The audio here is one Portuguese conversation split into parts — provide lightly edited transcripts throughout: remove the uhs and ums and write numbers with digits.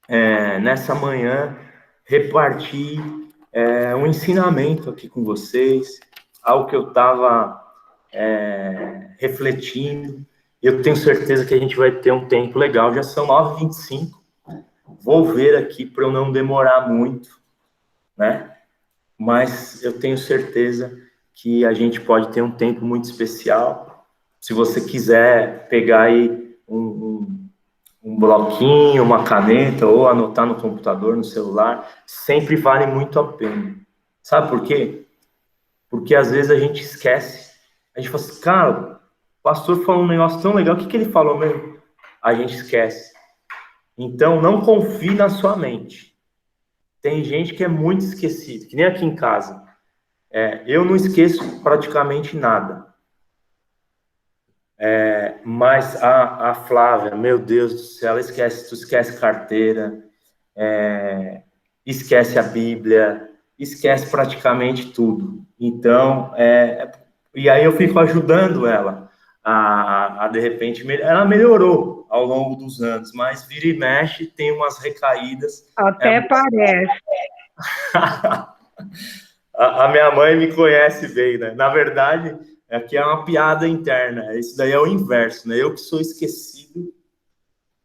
nessa manhã, repartir um ensinamento aqui com vocês, algo que eu estava refletindo. Eu tenho certeza que a gente vai ter um tempo legal. Já são 9h25. Vou ver aqui para eu não demorar muito, né? Mas eu tenho certeza que a gente pode ter um tempo muito especial. Se você quiser pegar aí um bloquinho, uma caneta, ou anotar no computador, no celular, sempre vale muito a pena. Sabe por quê? Porque às vezes a gente esquece. A gente fala assim, cara, o pastor falou um negócio tão legal, o que ele falou mesmo? A gente esquece. Então, não confie na sua mente. Tem gente que é muito esquecido, que nem aqui em casa. Eu não esqueço praticamente nada. Mas a Flávia, meu Deus do céu, ela esquece, tu esquece carteira, esquece a Bíblia, esquece praticamente tudo. Então, e aí eu fico ajudando ela a de repente, ela melhorou ao longo dos anos, mas vira e mexe, tem umas recaídas. Até parece. A minha mãe me conhece bem, né? Na verdade, aqui é uma piada interna. Isso daí é o inverso, né? Eu que sou esquecido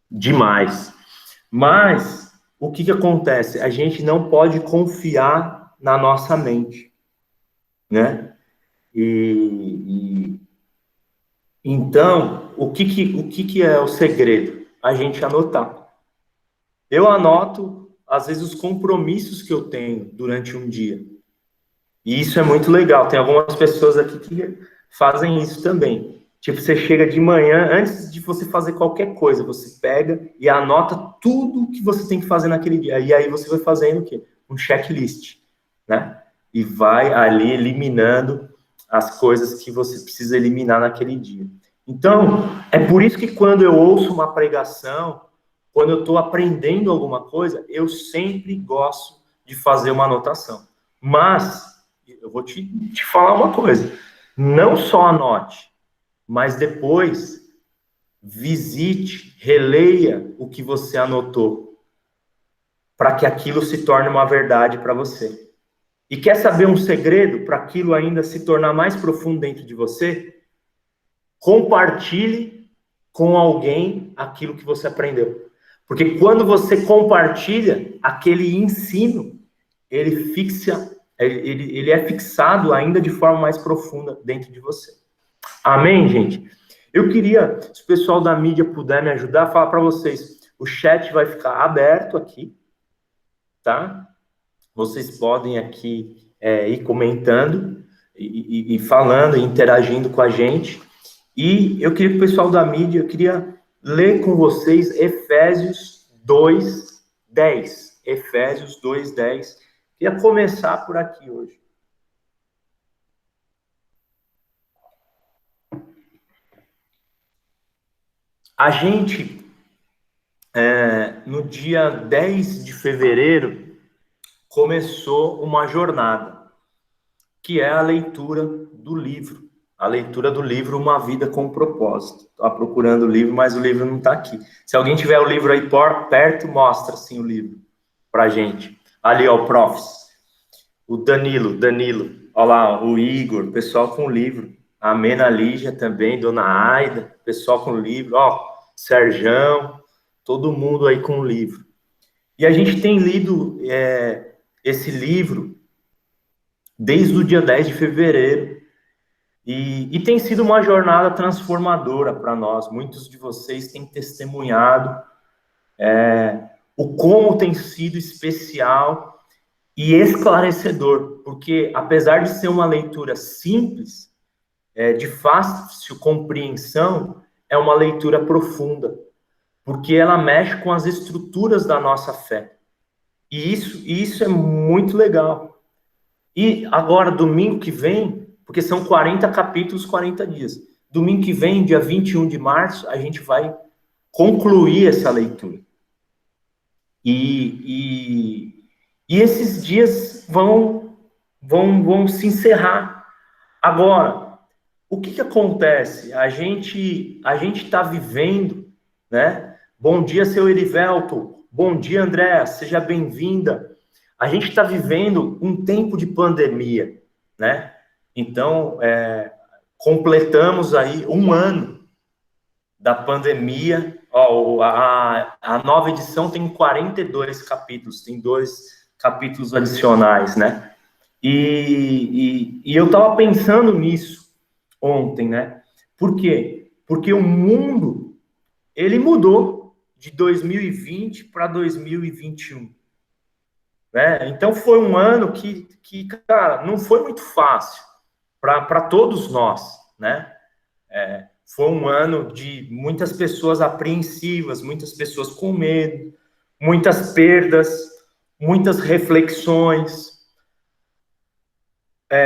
demais. Mas o que acontece? A gente não pode confiar na nossa mente, né? Então, o que é o segredo? A gente anotar. Eu anoto, às vezes, os compromissos que eu tenho durante um dia. E isso é muito legal. Tem algumas pessoas aqui que fazem isso também. Tipo, você chega de manhã, antes de você fazer qualquer coisa, você pega e anota tudo que você tem que fazer naquele dia. E aí você vai fazendo o quê? Um checklist, né? E vai ali eliminando as coisas que você precisa eliminar naquele dia. Então, é por isso que quando eu ouço uma pregação, quando eu estou aprendendo alguma coisa, eu sempre gosto de fazer uma anotação. Mas eu vou te falar uma coisa. Não só anote, mas depois visite, releia o que você anotou, para que aquilo se torne uma verdade para você. E quer saber um segredo para aquilo ainda se tornar mais profundo dentro de você? Compartilhe com alguém aquilo que você aprendeu. Porque quando você compartilha, aquele ensino, ele é fixado ainda de forma mais profunda dentro de você. Amém, gente? Eu queria, se o pessoal da mídia puder me ajudar, falar para vocês, o chat vai ficar aberto aqui, tá? Vocês podem aqui ir comentando e falando, interagindo com a gente. E eu queria que o pessoal da mídia, eu queria ler com vocês Efésios 2:10. Efésios 2:10. Queria começar por aqui hoje. A gente, no dia 10 de fevereiro, começou uma jornada, que é a leitura do livro. A leitura do livro Uma Vida com Propósito. Estava procurando o livro, mas o livro não está aqui. Se alguém tiver o livro aí perto, mostra assim o livro para a gente. Ali, ó, o Profs. O Danilo, olha lá, o Igor, pessoal com o livro. A Mena Lígia também, Dona Aida, pessoal com o livro. Ó, Serjão, todo mundo aí com o livro. E a gente tem lido esse livro desde o dia 10 de fevereiro. E tem sido uma jornada transformadora para nós. Muitos de vocês têm testemunhado o como tem sido especial e esclarecedor, porque apesar de ser uma leitura simples, de fácil compreensão, é uma leitura profunda, porque ela mexe com as estruturas da nossa fé. E isso é muito legal. E agora, domingo que vem, porque são 40 capítulos, 40 dias. Domingo que vem, dia 21 de março, a gente vai concluir essa leitura. E esses dias vão se encerrar. Agora, o que acontece? A gente está vivendo, né? Bom dia, seu Erivelto. Bom dia, Andréa, seja bem-vinda. A gente está vivendo um tempo de pandemia, né? Então, completamos aí um ano da pandemia. Ó, a nova edição tem 42 capítulos, tem 2 capítulos adicionais, né? E eu estava pensando nisso ontem, né? Por quê? Porque o mundo, ele mudou de 2020 para 2021. Né? Então foi um ano que, cara, não foi muito fácil para todos nós, né? Foi um ano de muitas pessoas apreensivas, muitas pessoas com medo, muitas perdas, muitas reflexões,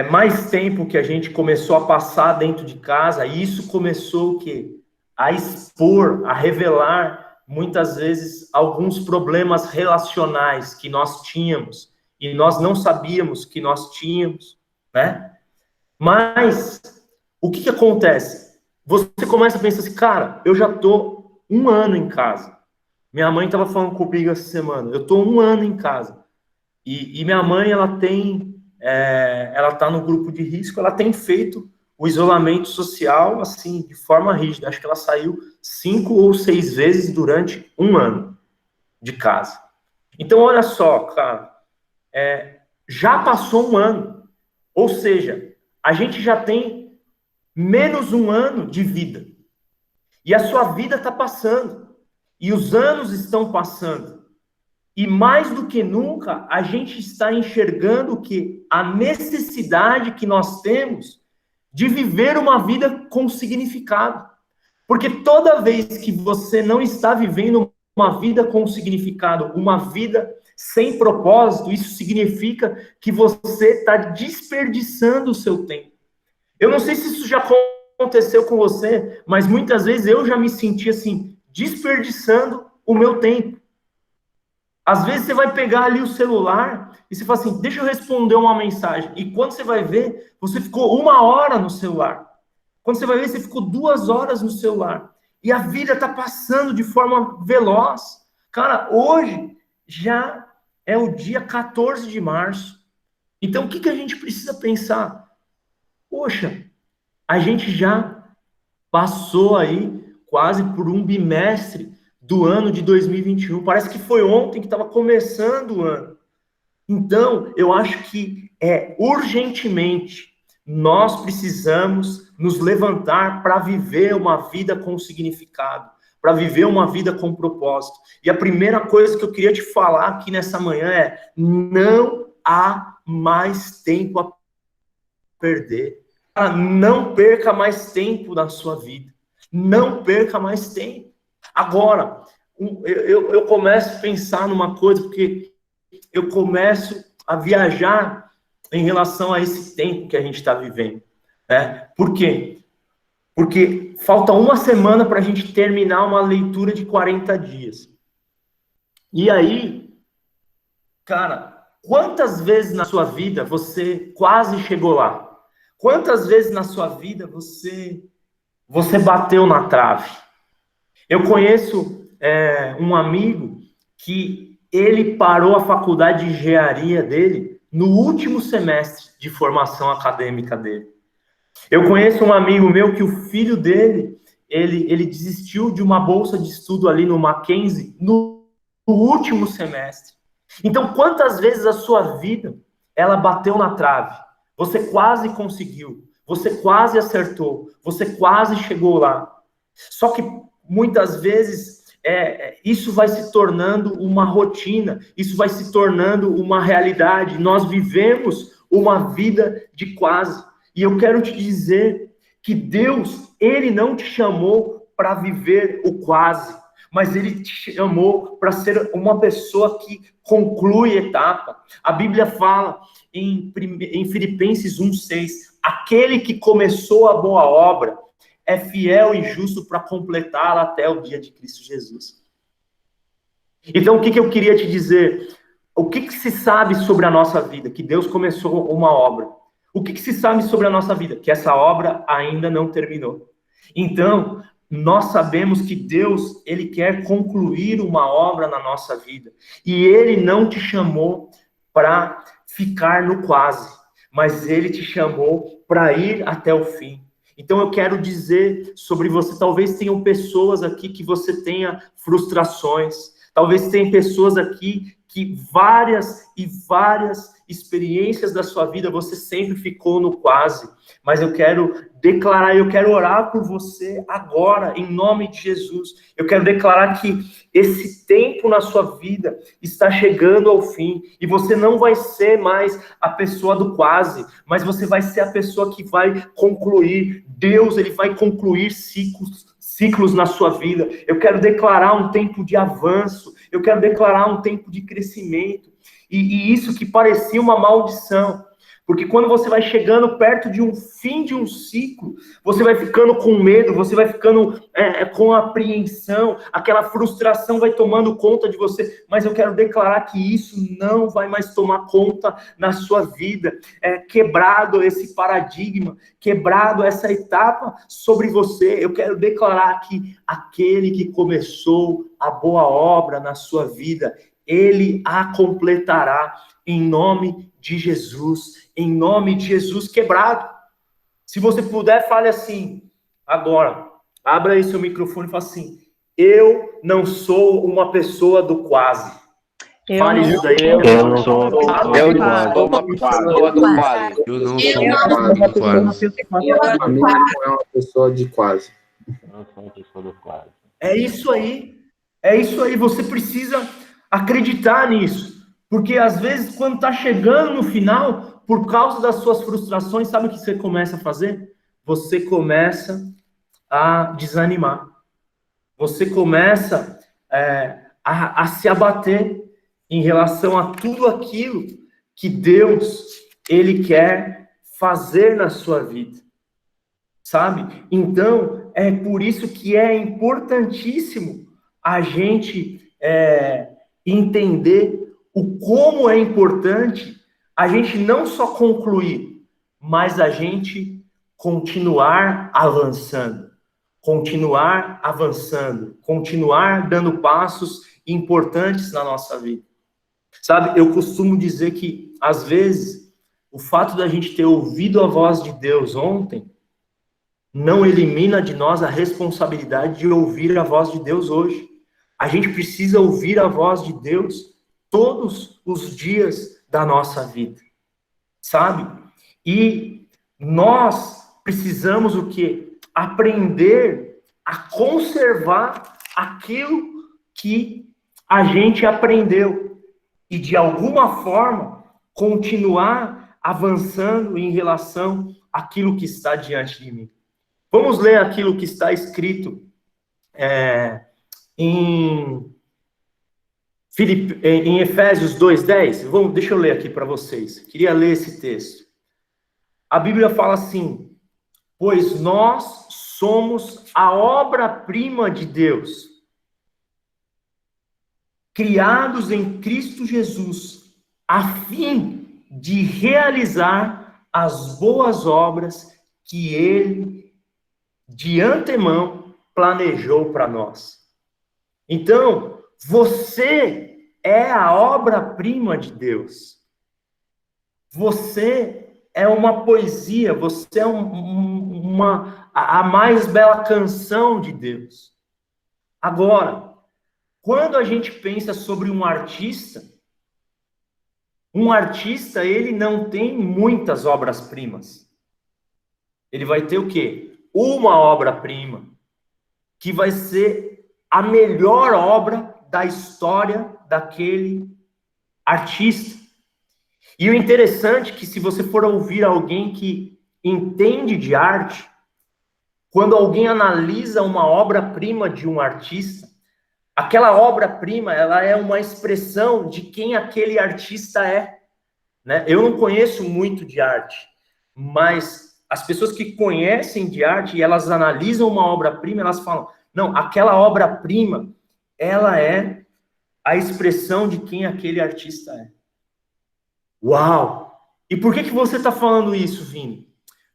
mais tempo que a gente começou a passar dentro de casa, e isso começou o quê? A expor, a revelar, muitas vezes, alguns problemas relacionais que nós tínhamos, e nós não sabíamos que nós tínhamos, né? Mas, o que acontece? Você começa a pensar assim, cara, eu já tô um ano em casa. Minha mãe estava falando comigo essa semana, eu tô um ano em casa. E minha mãe, ela está no grupo de risco, ela tem feito o isolamento social, assim, de forma rígida. Acho que ela saiu 5 ou 6 vezes durante um ano de casa. Então, olha só, cara, já passou um ano. Ou seja, a gente já tem menos um ano de vida. E a sua vida está passando. E os anos estão passando. E mais do que nunca, a gente está enxergando que a necessidade que nós temos de viver uma vida com significado. Porque toda vez que você não está vivendo uma vida com significado, uma vida sem propósito, isso significa que você está desperdiçando o seu tempo. Eu não sei se isso já aconteceu com você, mas muitas vezes eu já me senti assim, desperdiçando o meu tempo. Às vezes você vai pegar ali o celular e você fala assim, deixa eu responder uma mensagem. E quando você vai ver, você ficou 1 hora no celular. Quando você vai ver, você ficou 2 horas no celular. E a vida está passando de forma veloz. Cara, hoje já é o dia 14 de março. Então, o que a gente precisa pensar? Poxa, a gente já passou aí quase por um bimestre do ano de 2021. Parece que foi ontem que estava começando o ano. Então, eu acho que urgentemente nós precisamos nos levantar para viver uma vida com significado, para viver uma vida com propósito. E a primeira coisa que eu queria te falar aqui nessa manhã é: não há mais tempo a perder. Não perca mais tempo na sua vida. Não perca mais tempo. Agora, eu começo a pensar numa coisa, porque eu começo a viajar em relação a esse tempo que a gente está vivendo. Né? Por quê? Porque falta uma semana para a gente terminar uma leitura de 40 dias. E aí, cara, quantas vezes na sua vida você quase chegou lá? Quantas vezes na sua vida você bateu na trave? Eu conheço um amigo que ele parou a faculdade de engenharia dele no último semestre de formação acadêmica dele. Eu conheço um amigo meu que o filho dele, ele desistiu de uma bolsa de estudo ali no Mackenzie no último semestre. Então, quantas vezes a sua vida, ela bateu na trave? Você quase conseguiu, você quase acertou, você quase chegou lá. Só que muitas vezes isso vai se tornando uma rotina, isso vai se tornando uma realidade. Nós vivemos uma vida de quase. E eu quero te dizer que Deus, Ele não te chamou para viver o quase, mas Ele te chamou para ser uma pessoa que conclui etapa. A Bíblia fala em Filipenses 1,6, aquele que começou a boa obra é fiel e justo para completá-la até o dia de Cristo Jesus. Então, o que eu queria te dizer? O que se sabe sobre a nossa vida? Que Deus começou uma obra. O que se sabe sobre a nossa vida? Que essa obra ainda não terminou. Então, nós sabemos que Deus, ele quer concluir uma obra na nossa vida. E ele não te chamou para ficar no quase, mas ele te chamou para ir até o fim. Então eu quero dizer sobre você, talvez tenham pessoas aqui que você tenha frustrações, talvez tenham pessoas aqui que várias e várias experiências da sua vida você sempre ficou no quase, mas eu quero declarar, eu quero orar por você agora, em nome de Jesus. Eu quero declarar que esse tempo na sua vida está chegando ao fim, e você não vai ser mais a pessoa do quase, mas você vai ser a pessoa que vai concluir. Deus, ele vai concluir ciclos na sua vida. Eu quero declarar um tempo de avanço, eu quero declarar um tempo de crescimento, e isso que parecia uma maldição, porque quando você vai chegando perto de um fim de um ciclo, você vai ficando com medo, você vai ficando com apreensão, aquela frustração vai tomando conta de você, mas eu quero declarar que isso não vai mais tomar conta na sua vida. Quebrado esse paradigma, quebrado essa etapa sobre você, eu quero declarar que aquele que começou a boa obra na sua vida, ele a completará em nome de Jesus, em nome de Jesus. Quebrado. Se você puder, fale assim, agora, abra aí seu microfone e fale assim, eu não sou uma pessoa do quase. Fale isso daí. Eu não sou uma pessoa do quase. Eu não sou uma pessoa do quase. A minha não é uma pessoa de quase. Eu não sou uma pessoa do quase. É isso aí. É isso aí. Você precisa acreditar nisso. Porque às vezes, quando está chegando no final, por causa das suas frustrações, sabe o que você começa a fazer? Você começa a desanimar. Você começa a se abater em relação a tudo aquilo que Deus, ele quer fazer na sua vida. Sabe? Então, é por isso que é importantíssimo a gente entender o como é importante a gente não só concluir, mas a gente continuar avançando, continuar dando passos importantes na nossa vida. Sabe, eu costumo dizer que, às vezes, o fato da gente ter ouvido a voz de Deus ontem não elimina de nós a responsabilidade de ouvir a voz de Deus hoje. A gente precisa ouvir a voz de Deus todos os dias da nossa vida, sabe? E nós precisamos o quê? Aprender a conservar aquilo que a gente aprendeu e, de alguma forma, continuar avançando em relação àquilo que está diante de mim. Vamos ler aquilo que está escrito em Efésios 2:10. Deixa eu ler aqui para vocês. Queria ler esse texto. A Bíblia fala assim: pois nós somos a obra-prima de Deus, criados em Cristo Jesus, a fim de realizar as boas obras que Ele, de antemão, planejou para nós. Então, você é a obra-prima de Deus. Você é uma poesia, você é a mais bela canção de Deus. Agora, quando a gente pensa sobre um artista, ele não tem muitas obras-primas. Ele vai ter o quê? Uma obra-prima, que vai ser a melhor obra da história daquele artista. E o interessante é que, se você for ouvir alguém que entende de arte, quando alguém analisa uma obra-prima de um artista, aquela obra-prima, ela é uma expressão de quem aquele artista é, né? Eu não conheço muito de arte, mas as pessoas que conhecem de arte e elas analisam uma obra-prima, elas falam, não, aquela obra-prima, ela é a expressão de quem aquele artista é. Uau! E por que você está falando isso, Vini?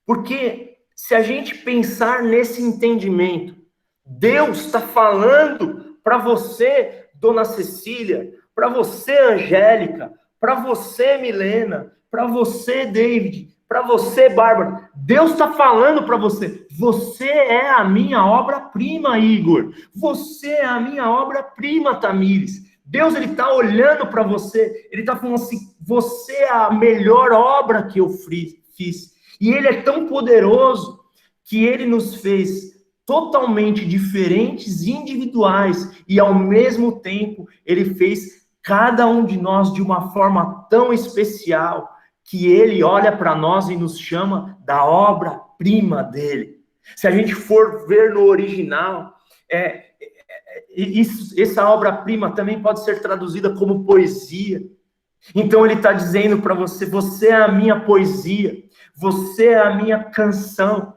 Porque se a gente pensar nesse entendimento, Deus está falando para você, Dona Cecília, para você, Angélica, para você, Milena, para você, David, para você, Bárbara. Deus está falando para você. Você é a minha obra-prima, Igor. Você é a minha obra-prima, Tamires. Deus, ele está olhando para você. Ele está falando assim, você é a melhor obra que eu fiz. E ele é tão poderoso que ele nos fez totalmente diferentes, individuais, e ao mesmo tempo ele fez cada um de nós de uma forma tão especial que ele olha para nós e nos chama da obra-prima dele. Se a gente for ver no original, essa obra-prima também pode ser traduzida como poesia. Então ele está dizendo para você, você é a minha poesia, você é a minha canção.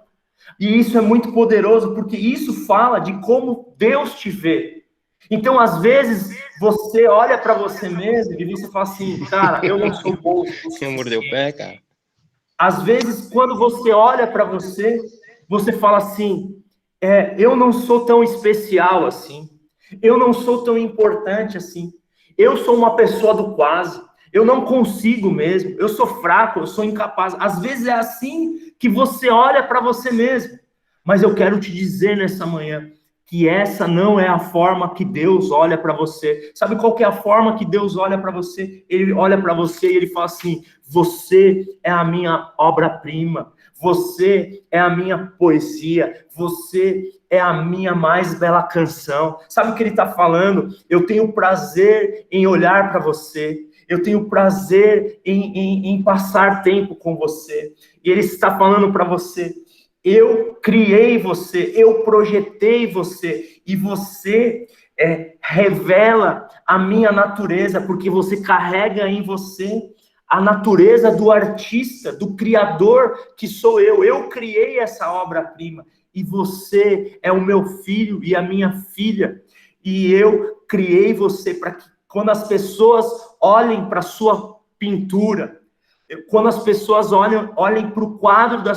E isso é muito poderoso, porque isso fala de como Deus te vê. Então, às vezes, você olha para você mesmo e você fala assim, cara, eu não sou bom. Quem mordeu o pé, cara? Às vezes, quando você olha para você, você fala assim, eu não sou tão especial assim. Eu não sou tão importante assim. Eu sou uma pessoa do quase. Eu não consigo mesmo. Eu sou fraco, eu sou incapaz. Às vezes é assim que você olha para você mesmo. Mas eu quero te dizer nessa manhã que essa não é a forma que Deus olha para você. Sabe qual que é a forma que Deus olha para você? Ele olha para você e ele fala assim: você é a minha obra-prima. Você é a minha poesia. Você é a minha mais bela canção. Sabe o que ele está falando? Eu tenho prazer em olhar para você. Eu tenho prazer em passar tempo com você. E ele está falando para você: eu criei você, eu projetei você, e você revela a minha natureza, porque você carrega em você a natureza do artista, do criador que sou eu. Eu criei essa obra-prima, e você é o meu filho e a minha filha, e eu criei você para que quando as pessoas olhem para a sua pintura, quando as pessoas olhem para o quadro da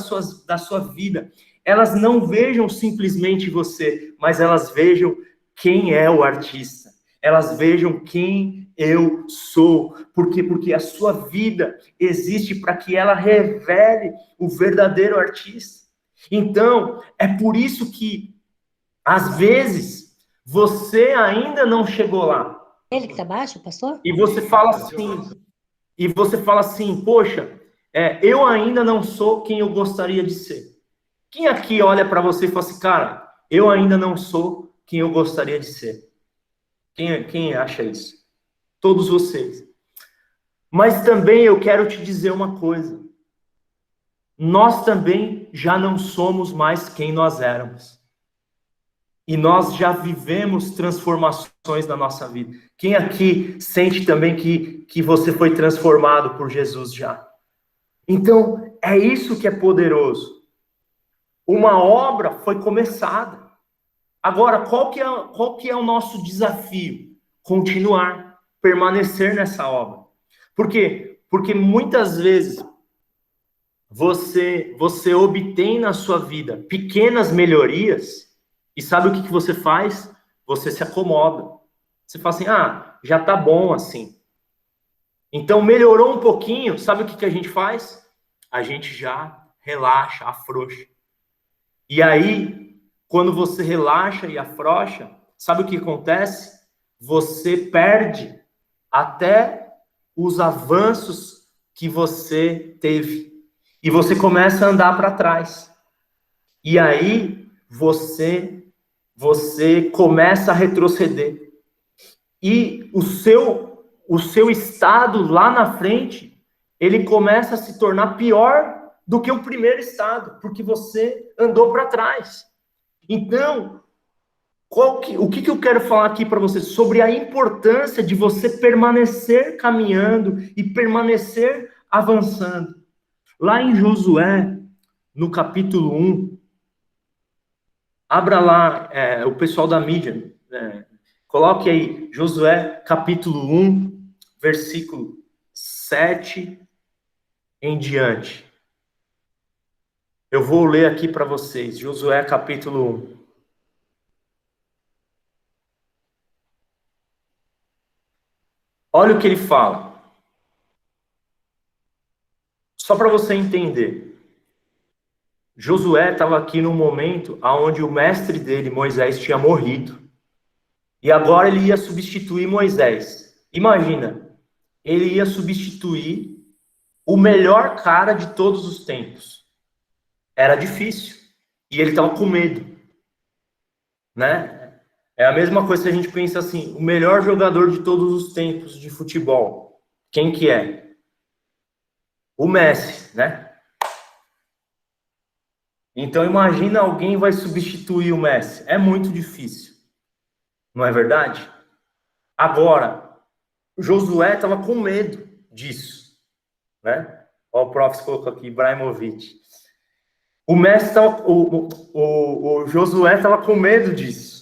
sua vida, elas não vejam simplesmente você, mas elas vejam quem é o artista. Elas vejam quem eu sou. Por quê? Porque a sua vida existe para que ela revele o verdadeiro artista. Então, é por isso que, às vezes, você ainda não chegou lá. Ele que está baixo, pastor? E você fala assim, poxa, eu ainda não sou quem eu gostaria de ser. Quem aqui olha para você e fala assim, cara, eu ainda não sou quem eu gostaria de ser? Quem acha isso? Todos vocês. Mas também eu quero te dizer uma coisa. Nós também já não somos mais quem nós éramos. E nós já vivemos transformações na nossa vida. Quem aqui sente também que você foi transformado por Jesus já? Então, é isso que é poderoso. Uma obra foi começada. Agora, qual que é o nosso desafio? Continuar, permanecer nessa obra. Por quê? Porque muitas vezes você obtém na sua vida pequenas melhorias e sabe o que você faz? Você se acomoda. Você fala assim, já tá bom assim. Então, melhorou um pouquinho, sabe o que a gente faz? A gente já relaxa, afrouxa. E aí, quando você relaxa e afrouxa, sabe o que acontece? Você perde até os avanços que você teve. E você começa a andar para trás. E aí, você começa a retroceder. E o seu estado lá na frente, ele começa a se tornar pior do que o primeiro estado, porque você andou para trás. Então, o que eu quero falar aqui para você? Sobre a importância de você permanecer caminhando e permanecer avançando. Lá em Josué, no capítulo 1, abra lá, o pessoal da mídia, coloque aí, Josué, capítulo 1, versículo 7 em diante. Eu vou ler aqui para vocês, Josué, capítulo 1. Olha o que ele fala. Só para você entender. Josué estava aqui num momento onde o mestre dele, Moisés, tinha morrido. E agora ele ia substituir Moisés. Imagina, ele ia substituir o melhor cara de todos os tempos. Era difícil. E ele estava com medo. Né? É a mesma coisa se a gente pensa assim, o melhor jogador de todos os tempos de futebol. Quem que é? O Messi, né? Então imagina alguém vai substituir o Messi. É muito difícil. Não é verdade? Agora, Josué estava com medo disso. Né? Olha o prof colocou aqui, Ibrahimovic. O Josué estava com medo disso.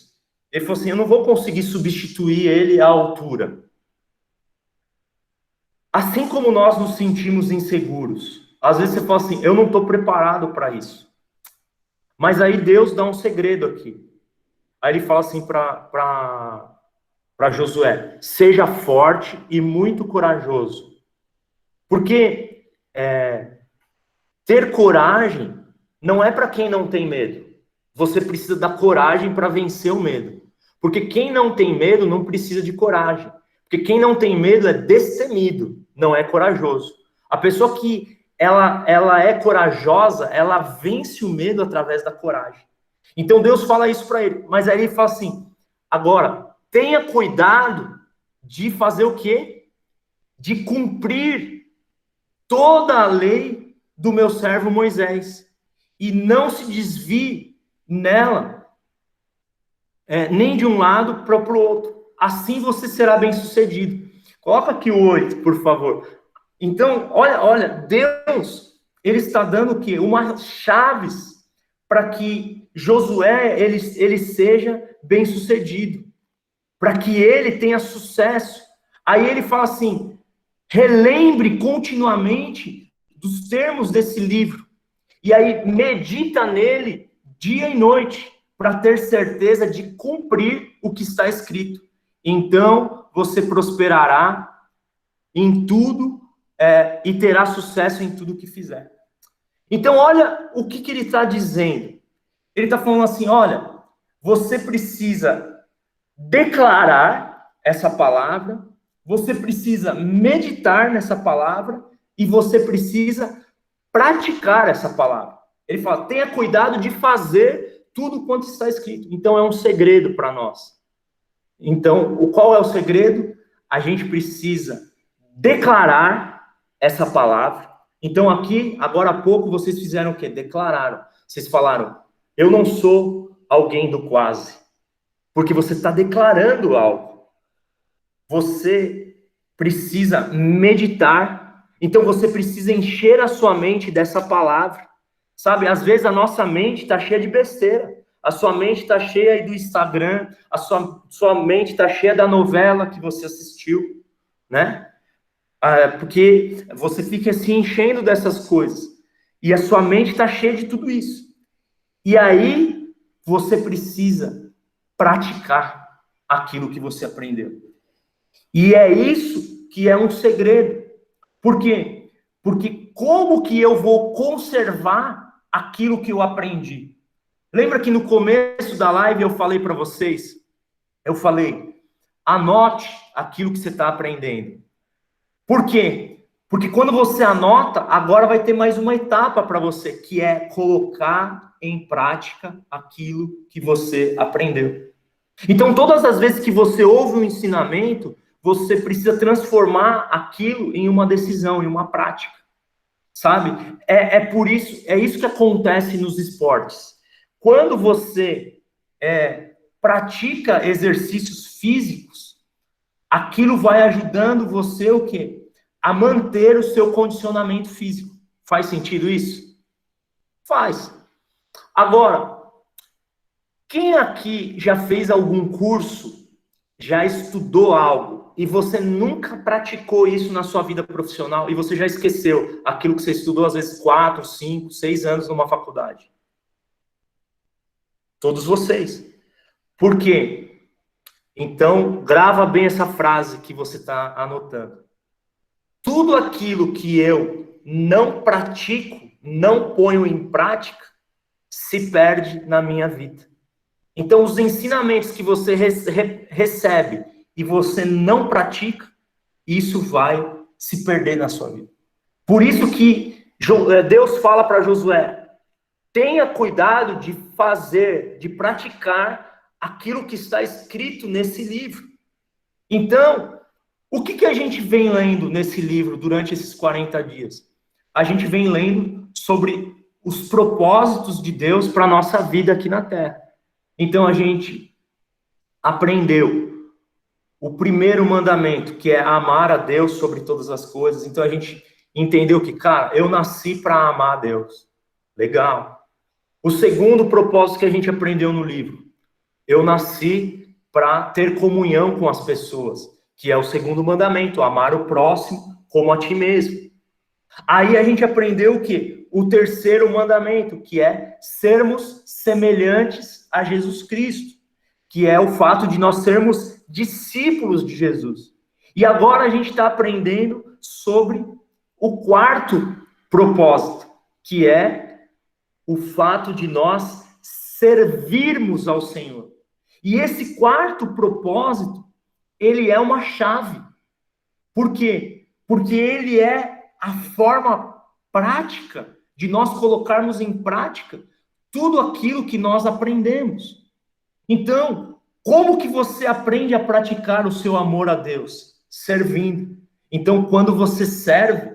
Ele falou assim, eu não vou conseguir substituir ele à altura. Assim como nós nos sentimos inseguros. Às vezes você fala assim, eu não estou preparado para isso. Mas aí Deus dá um segredo aqui. Aí ele fala assim para Josué, seja forte e muito corajoso. Porque ter coragem não é para quem não tem medo. Você precisa da coragem para vencer o medo. Porque quem não tem medo não precisa de coragem. Porque quem não tem medo é destemido, não é corajoso. A pessoa que ela é corajosa, ela vence o medo através da coragem. Então Deus fala isso para ele. Mas aí ele fala assim, agora, tenha cuidado de fazer o quê? De cumprir toda a lei do meu servo Moisés. E não se desvie nela, nem de um lado para o outro. Assim você será bem sucedido. Coloca aqui o 8, por favor. Então, olha, Deus, ele está dando o quê? Umas chaves para que Josué, ele seja bem sucedido. Para que ele tenha sucesso. Aí ele fala assim, relembre continuamente dos termos desse livro. E aí medita nele dia e noite, para ter certeza de cumprir o que está escrito. Então, você prosperará em tudo e terá sucesso em tudo que fizer. Então, olha o que ele está dizendo. Ele está falando assim, olha, você precisa declarar essa palavra, você precisa meditar nessa palavra e você precisa praticar essa palavra. Ele fala, tenha cuidado de fazer tudo quanto está escrito. Então, é um segredo para nós. Então, qual é o segredo? A gente precisa declarar essa palavra. Então, aqui, agora há pouco, vocês fizeram o quê? Declararam. Vocês falaram, eu não sou alguém do quase. Porque você está declarando algo. Você precisa meditar. Então, você precisa encher a sua mente dessa palavra. Sabe, às vezes a nossa mente está cheia de besteira. A sua mente está cheia aí do Instagram, a sua mente está cheia da novela que você assistiu, né? Porque você fica se enchendo dessas coisas. E a sua mente está cheia de tudo isso. E aí, você precisa praticar aquilo que você aprendeu. E é isso que é um segredo. Por quê? Porque como que eu vou conservar aquilo que eu aprendi? Lembra que no começo da live eu falei para vocês? Eu falei, anote aquilo que você está aprendendo. Por quê? Porque quando você anota, agora vai ter mais uma etapa para você, que é colocar em prática aquilo que você aprendeu. Então, todas as vezes que você ouve um ensinamento, você precisa transformar aquilo em uma decisão, em uma prática. Sabe? Por isso, é isso que acontece nos esportes. Quando você pratica exercícios físicos, aquilo vai ajudando você o quê? A manter o seu condicionamento físico. Faz sentido isso? Faz. Agora, quem aqui já fez algum curso, já estudou algo, e você nunca praticou isso na sua vida profissional, e você já esqueceu aquilo que você estudou, às vezes, 4, 5, 6 anos numa faculdade? Todos vocês. Por quê? Então, grava bem essa frase que você está anotando. Tudo aquilo que eu não pratico, não ponho em prática, se perde na minha vida. Então, os ensinamentos que você recebe e você não pratica, isso vai se perder na sua vida. Por isso que Deus fala para Josué, tenha cuidado de fazer, de praticar aquilo que está escrito nesse livro. Então, o que a gente vem lendo nesse livro durante esses 40 dias? A gente vem lendo sobre os propósitos de Deus para a nossa vida aqui na Terra. Então, a gente aprendeu o primeiro mandamento, que é amar a Deus sobre todas as coisas. Então, a gente entendeu que, cara, eu nasci para amar a Deus. Legal. O segundo propósito que a gente aprendeu no livro, eu nasci para ter comunhão com as pessoas, que é o segundo mandamento, amar o próximo como a ti mesmo. Aí a gente aprendeu o quê? O terceiro mandamento, que é sermos semelhantes a Jesus Cristo, que é o fato de nós sermos discípulos de Jesus. E agora a gente está aprendendo sobre o quarto propósito, que é o fato de nós servirmos ao Senhor. E esse quarto propósito, ele é uma chave. Por quê? Porque ele é a forma prática de nós colocarmos em prática tudo aquilo que nós aprendemos. Então, como que você aprende a praticar o seu amor a Deus? Servindo. Então, quando você serve,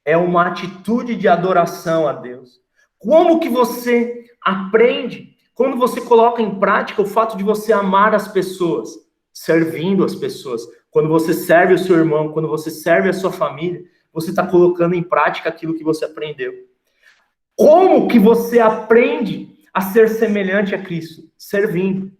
é uma atitude de adoração a Deus. Como que você aprende? Quando você coloca em prática o fato de você amar as pessoas, servindo as pessoas. Quando você serve o seu irmão, quando você serve a sua família, você está colocando em prática aquilo que você aprendeu. Como que você aprende a ser semelhante a Cristo? Servindo.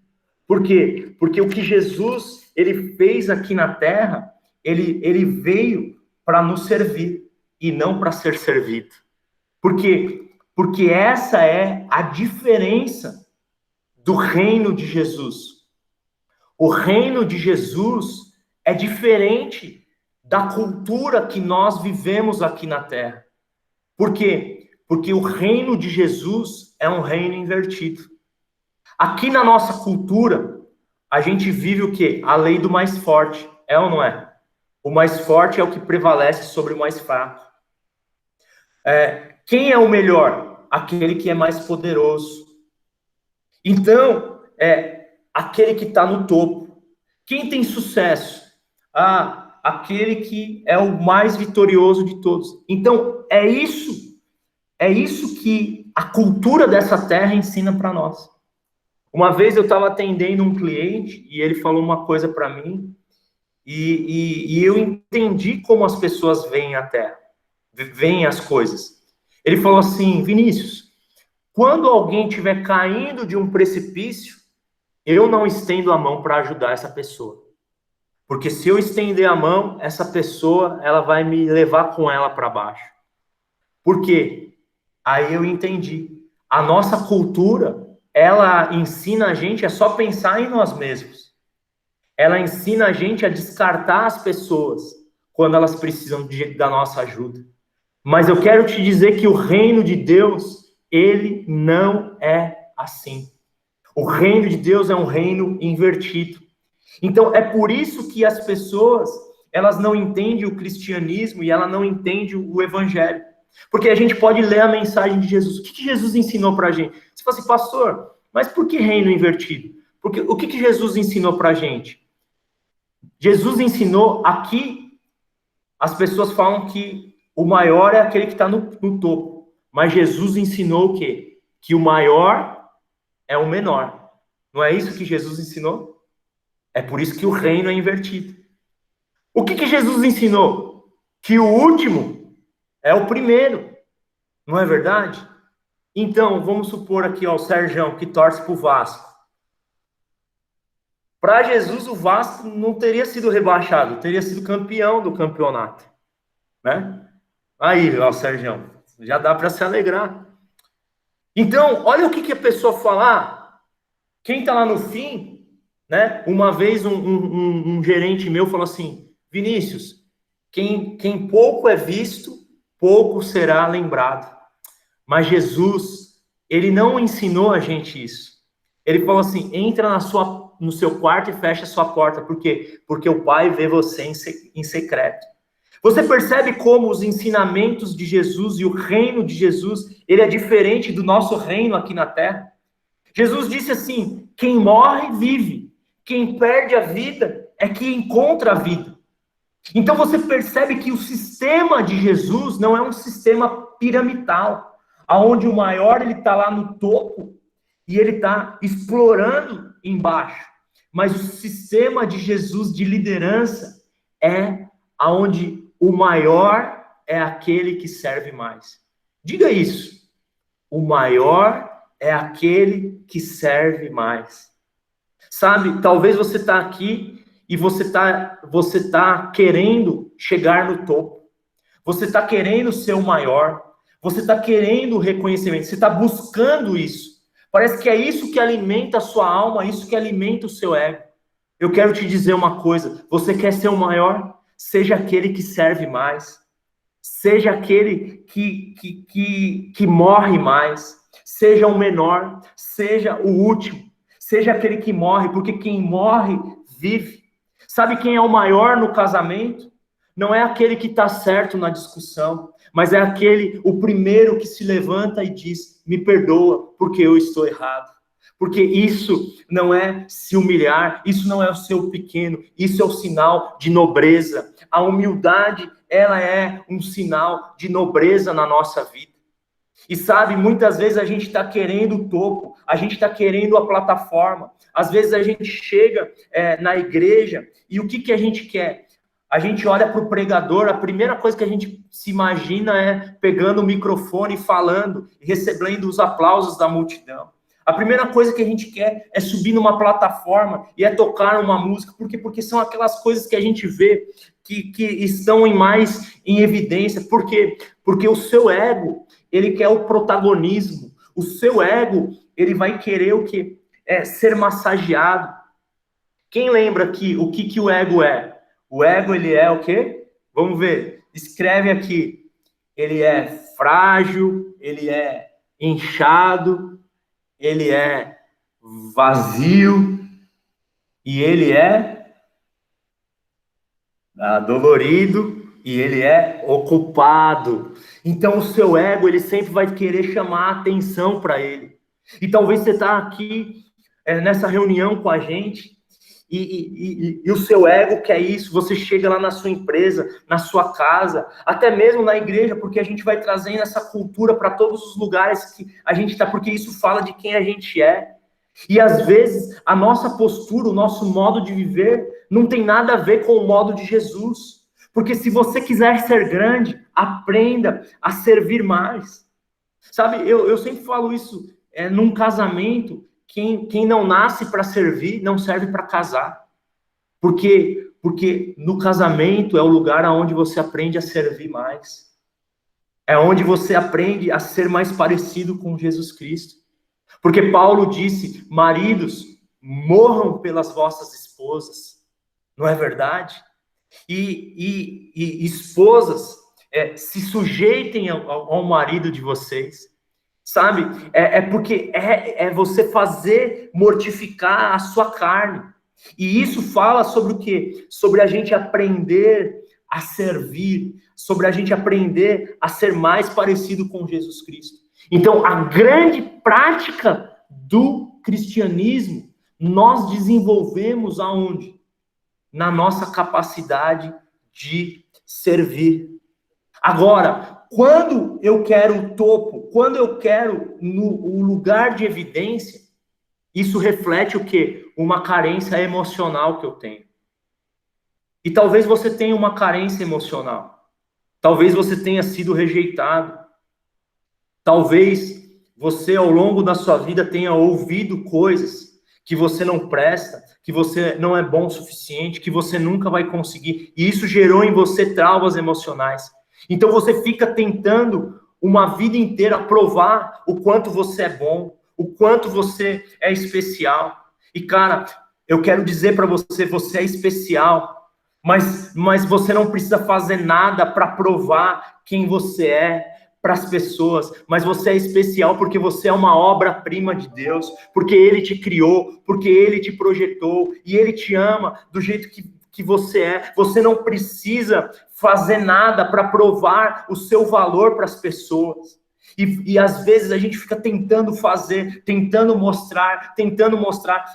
Por quê? Porque o que Jesus ele fez aqui na Terra, ele veio para nos servir e não para ser servido. Por quê? Porque essa é a diferença do reino de Jesus. O reino de Jesus é diferente da cultura que nós vivemos aqui na Terra. Por quê? Porque o reino de Jesus é um reino invertido. Aqui na nossa cultura, a gente vive o quê? A lei do mais forte, é ou não é? O mais forte é o que prevalece sobre o mais fraco. Quem é o melhor? Aquele que é mais poderoso. Então, aquele que está no topo. Quem tem sucesso? Aquele que é o mais vitorioso de todos. Então, é isso que a cultura dessa terra ensina para nós. Uma vez eu estava atendendo um cliente e ele falou uma coisa para mim e eu entendi como as pessoas veem a terra, veem as coisas. Ele falou assim, Vinícius, quando alguém estiver caindo de um precipício, eu não estendo a mão para ajudar essa pessoa. Porque se eu estender a mão, essa pessoa, ela vai me levar com ela para baixo. Por quê? Aí eu entendi. A nossa cultura, ela ensina a gente a só pensar em nós mesmos. Ela ensina a gente a descartar as pessoas quando elas precisam da nossa ajuda. Mas eu quero te dizer que o reino de Deus, ele não é assim. O reino de Deus é um reino invertido. Então, é por isso que as pessoas, elas não entendem o cristianismo e ela não entende o evangelho. Porque a gente pode ler a mensagem de Jesus. O que Jesus ensinou pra gente? Você fala assim, pastor, mas por que reino invertido? Porque o que Jesus ensinou pra gente? Jesus ensinou aqui, as pessoas falam que o maior é aquele que está no topo. Mas Jesus ensinou o quê? Que o maior é o menor. Não é isso que Jesus ensinou? É por isso que o reino é invertido. O que Jesus ensinou? Que o último é o primeiro. Não é verdade? Então, vamos supor aqui, ó, o Serjão, que torce para o Vasco. Para Jesus, o Vasco não teria sido rebaixado, teria sido campeão do campeonato. Né? Aí, ó, Serjão, já dá para se alegrar. Então, olha o que a pessoa fala. Quem está lá no fim né? Uma vez um gerente meu falou assim, Vinícius, quem pouco é visto, pouco será lembrado. Mas Jesus, ele não ensinou a gente isso. Ele falou assim, entra no seu quarto e fecha a sua porta. Por quê? Porque o Pai vê você em secreto. Você percebe como os ensinamentos de Jesus e o reino de Jesus, ele é diferente do nosso reino aqui na Terra? Jesus disse assim, quem morre, vive. Quem perde a vida é que encontra a vida. Então você percebe que o sistema de Jesus não é um sistema piramidal, onde o maior ele está lá no topo e ele está explorando embaixo. Mas o sistema de Jesus de liderança é onde o maior é aquele que serve mais. Diga isso. O maior é aquele que serve mais. Sabe, talvez você está aqui e você tá querendo chegar no topo. Você está querendo ser o maior. Você está querendo o reconhecimento. Você está buscando isso. Parece que é isso que alimenta a sua alma, isso que alimenta o seu ego. Eu quero te dizer uma coisa. Você quer ser o maior? Seja aquele que serve mais. Seja aquele que morre mais. Seja o menor. Seja o último. Seja aquele que morre, porque quem morre, vive. Sabe quem é o maior no casamento? Não é aquele que está certo na discussão, mas é o primeiro que se levanta e diz, me perdoa, porque eu estou errado. Porque isso não é se humilhar, isso não é o seu pequeno, isso é o sinal de nobreza. A humildade, ela é um sinal de nobreza na nossa vida. E sabe, muitas vezes a gente está querendo o topo, a gente está querendo a plataforma. Às vezes a gente chega na igreja e o que a gente quer? A gente olha para o pregador, a primeira coisa que a gente se imagina é pegando o microfone, falando, e recebendo os aplausos da multidão. A primeira coisa que a gente quer é subir numa plataforma e é tocar uma música. Por quê? Porque são aquelas coisas que a gente vê que estão mais em evidência. Por quê? Porque o seu ego, ele quer o protagonismo. O seu ego, ele vai querer o quê? Ser massageado. Quem lembra que o que o ego é? O ego, ele é o quê? Vamos ver. Escreve aqui. Ele é frágil, ele é inchado, ele é vazio e ele é dolorido e ele é ocupado. Então o seu ego, ele sempre vai querer chamar a atenção para ele. E talvez você está aqui nessa reunião com a gente e o seu ego quer isso. Você chega lá na sua empresa, na sua casa, até mesmo na igreja, porque a gente vai trazendo essa cultura para todos os lugares que a gente está, porque isso fala de quem a gente é. E às vezes a nossa postura, o nosso modo de viver não tem nada a ver com o modo de Jesus. Porque se você quiser ser grande, aprenda a servir mais. Sabe, eu sempre falo isso, num casamento, quem não nasce para servir, não serve para casar. Porque no casamento é o lugar onde você aprende a servir mais. É onde você aprende a ser mais parecido com Jesus Cristo. Porque Paulo disse, maridos, morram pelas vossas esposas. Não é verdade? E esposas, se sujeitem ao marido de vocês. Sabe? Porque é você fazer mortificar a sua carne. E isso fala sobre o quê? Sobre a gente aprender a servir, sobre a gente aprender a ser mais parecido com Jesus Cristo. Então, a grande prática do cristianismo, nós desenvolvemos aonde? Na nossa capacidade de servir. Agora, quando eu quero o topo, quando eu quero o lugar de evidência, isso reflete o quê? Uma carência emocional que eu tenho. E talvez você tenha uma carência emocional. Talvez você tenha sido rejeitado. Talvez você, ao longo da sua vida, tenha ouvido coisas que você não presta, que você não é bom o suficiente, que você nunca vai conseguir. E isso gerou em você traumas emocionais. Então você fica tentando uma vida inteira provar o quanto você é bom, o quanto você é especial. E cara, eu quero dizer para você, você é especial, mas você não precisa fazer nada para provar quem você é para as pessoas, mas você é especial porque você é uma obra-prima de Deus, porque Ele te criou, porque Ele te projetou, e Ele te ama do jeito que você é. Você não precisa fazer nada para provar o seu valor para as pessoas. E às vezes a gente fica tentando fazer, tentando mostrar,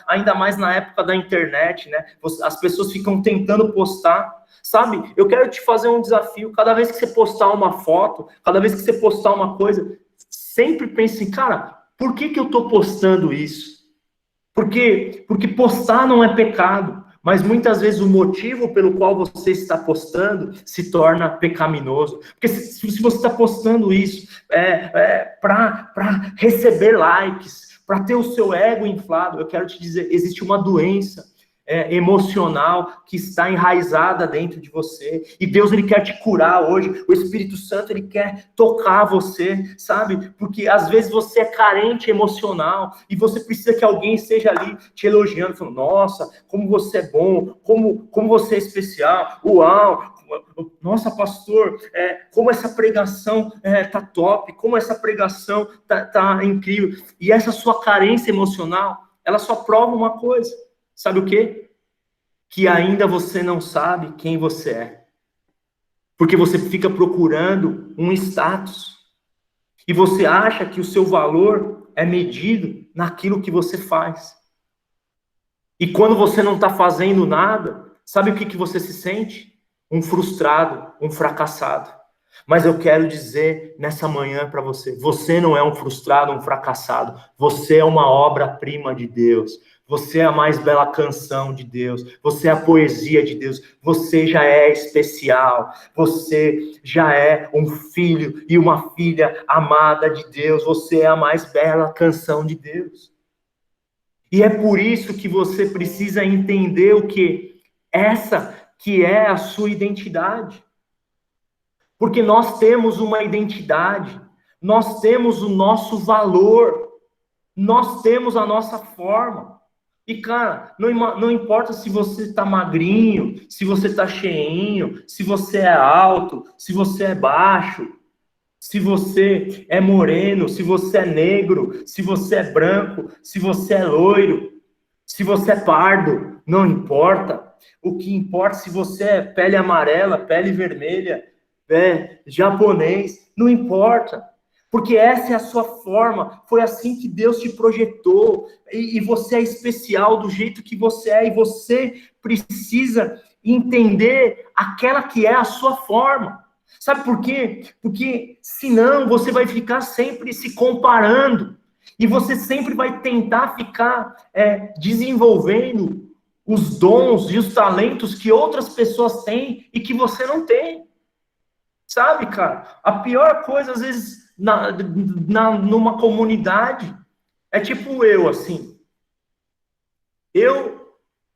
ainda mais na época da internet, né? As pessoas ficam tentando postar. Sabe, eu quero te fazer um desafio. Cada vez que você postar uma foto, cada vez que você postar uma coisa, sempre pense assim, cara, por que eu tô postando isso? Porque postar não é pecado, mas muitas vezes o motivo pelo qual você está postando se torna pecaminoso. Porque se você está postando isso para receber likes, para ter o seu ego inflado, eu quero te dizer, existe uma doença emocional que está enraizada dentro de você, e Deus, ele quer te curar hoje. O Espírito Santo, ele quer tocar você, sabe, porque às vezes você é carente emocional, e você precisa que alguém esteja ali te elogiando, falando, nossa, como você é bom, como você é especial, uau, nossa, pastor, como essa pregação tá top, como essa pregação tá incrível. E essa sua carência emocional, ela só prova uma coisa. Sabe o quê? Que ainda você não sabe quem você é. Porque você fica procurando um status. E você acha que o seu valor é medido naquilo que você faz. E quando você não está fazendo nada, sabe o que você se sente? Um frustrado, um fracassado. Mas eu quero dizer nessa manhã para você, você não é um frustrado, um fracassado. Você é uma obra-prima de Deus. Você é a mais bela canção de Deus. Você é a poesia de Deus. Você já é especial. Você já é um filho e uma filha amada de Deus. Você é a mais bela canção de Deus. E é por isso que você precisa entender o que? Essa que é a sua identidade. Porque nós temos uma identidade. Nós temos o nosso valor. Nós temos a nossa forma. E, cara, não importa se você está magrinho, se você está cheinho, se você é alto, se você é baixo, se você é moreno, se você é negro, se você é branco, se você é loiro, se você é pardo, não importa. O que importa é se você é pele amarela, pele vermelha, japonês, não importa. Porque essa é a sua forma, foi assim que Deus te projetou, e você é especial do jeito que você é, e você precisa entender aquela que é a sua forma. Sabe por quê? Porque senão você vai ficar sempre se comparando, e você sempre vai tentar ficar desenvolvendo os dons e os talentos que outras pessoas têm e que você não tem. Sabe, cara? A pior coisa, às vezes, numa comunidade, é tipo eu, assim.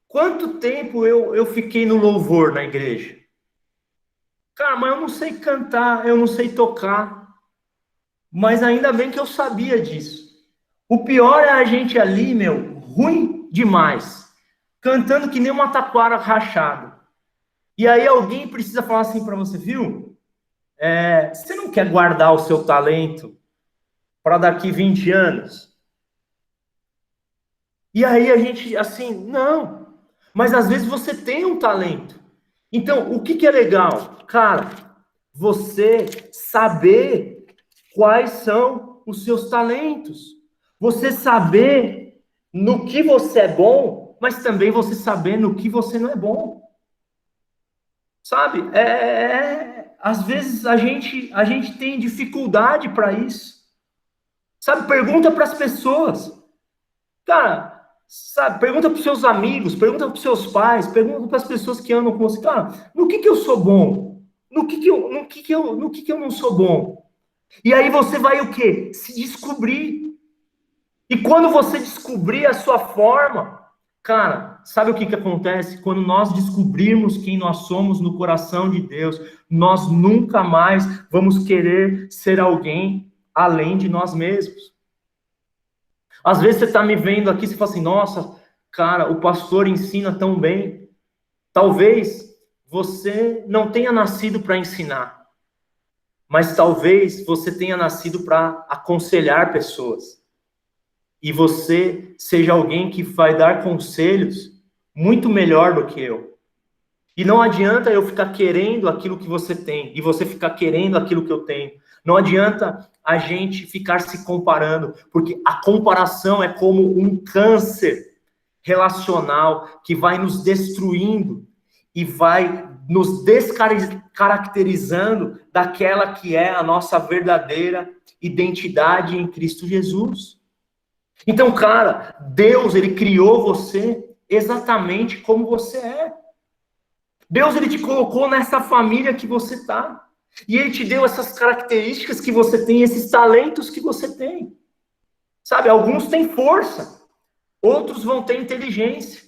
Quanto tempo eu fiquei no louvor na igreja? Cara, mas eu não sei cantar, eu não sei tocar. Mas ainda bem que eu sabia disso. O pior é a gente ali, ruim demais. Cantando que nem uma taquara rachada. E aí alguém precisa falar assim pra você, viu? Você não quer guardar o seu talento para daqui 20 anos? E aí a gente, assim, não. Mas às vezes você tem um talento. Então, o que é legal? Cara, você saber quais são os seus talentos. Você saber no que você é bom, mas também você saber no que você não é bom. Sabe? Às vezes a gente tem dificuldade para isso. Sabe? Pergunta para as pessoas. Cara, sabe? Pergunta para os seus amigos, pergunta para os seus pais, pergunta para as pessoas que andam com você. Cara, no que eu sou bom? No que eu não sou bom? E aí você vai o quê? Se descobrir. E quando você descobrir a sua forma, cara, sabe o que acontece? Quando nós descobrirmos quem nós somos no coração de Deus, nós nunca mais vamos querer ser alguém além de nós mesmos. Às vezes você está me vendo aqui e você fala assim, nossa, cara, o pastor ensina tão bem. Talvez você não tenha nascido para ensinar, mas talvez você tenha nascido para aconselhar pessoas. E você seja alguém que vai dar conselhos muito melhor do que eu. E não adianta eu ficar querendo aquilo que você tem, e você ficar querendo aquilo que eu tenho. Não adianta a gente ficar se comparando, porque a comparação é como um câncer relacional que vai nos destruindo e vai nos descaracterizando daquela que é a nossa verdadeira identidade em Cristo Jesus. Então, cara, Deus, ele criou você exatamente como você é. Deus, ele te colocou nessa família que você está. E ele te deu essas características que você tem, esses talentos que você tem. Sabe, alguns têm força, outros vão ter inteligência.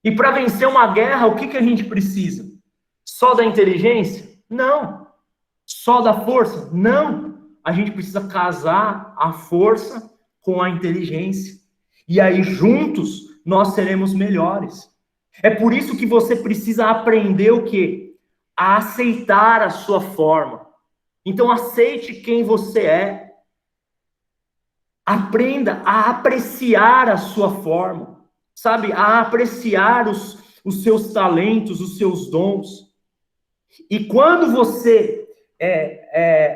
E para vencer uma guerra, o que a gente precisa? Só da inteligência? Não. Só da força? Não. A gente precisa casar a força com a inteligência. E aí, juntos, nós seremos melhores. É por isso que você precisa aprender o quê? A aceitar a sua forma. Então, aceite quem você é. Aprenda a apreciar a sua forma. Sabe? A apreciar os seus talentos, os seus dons. E quando você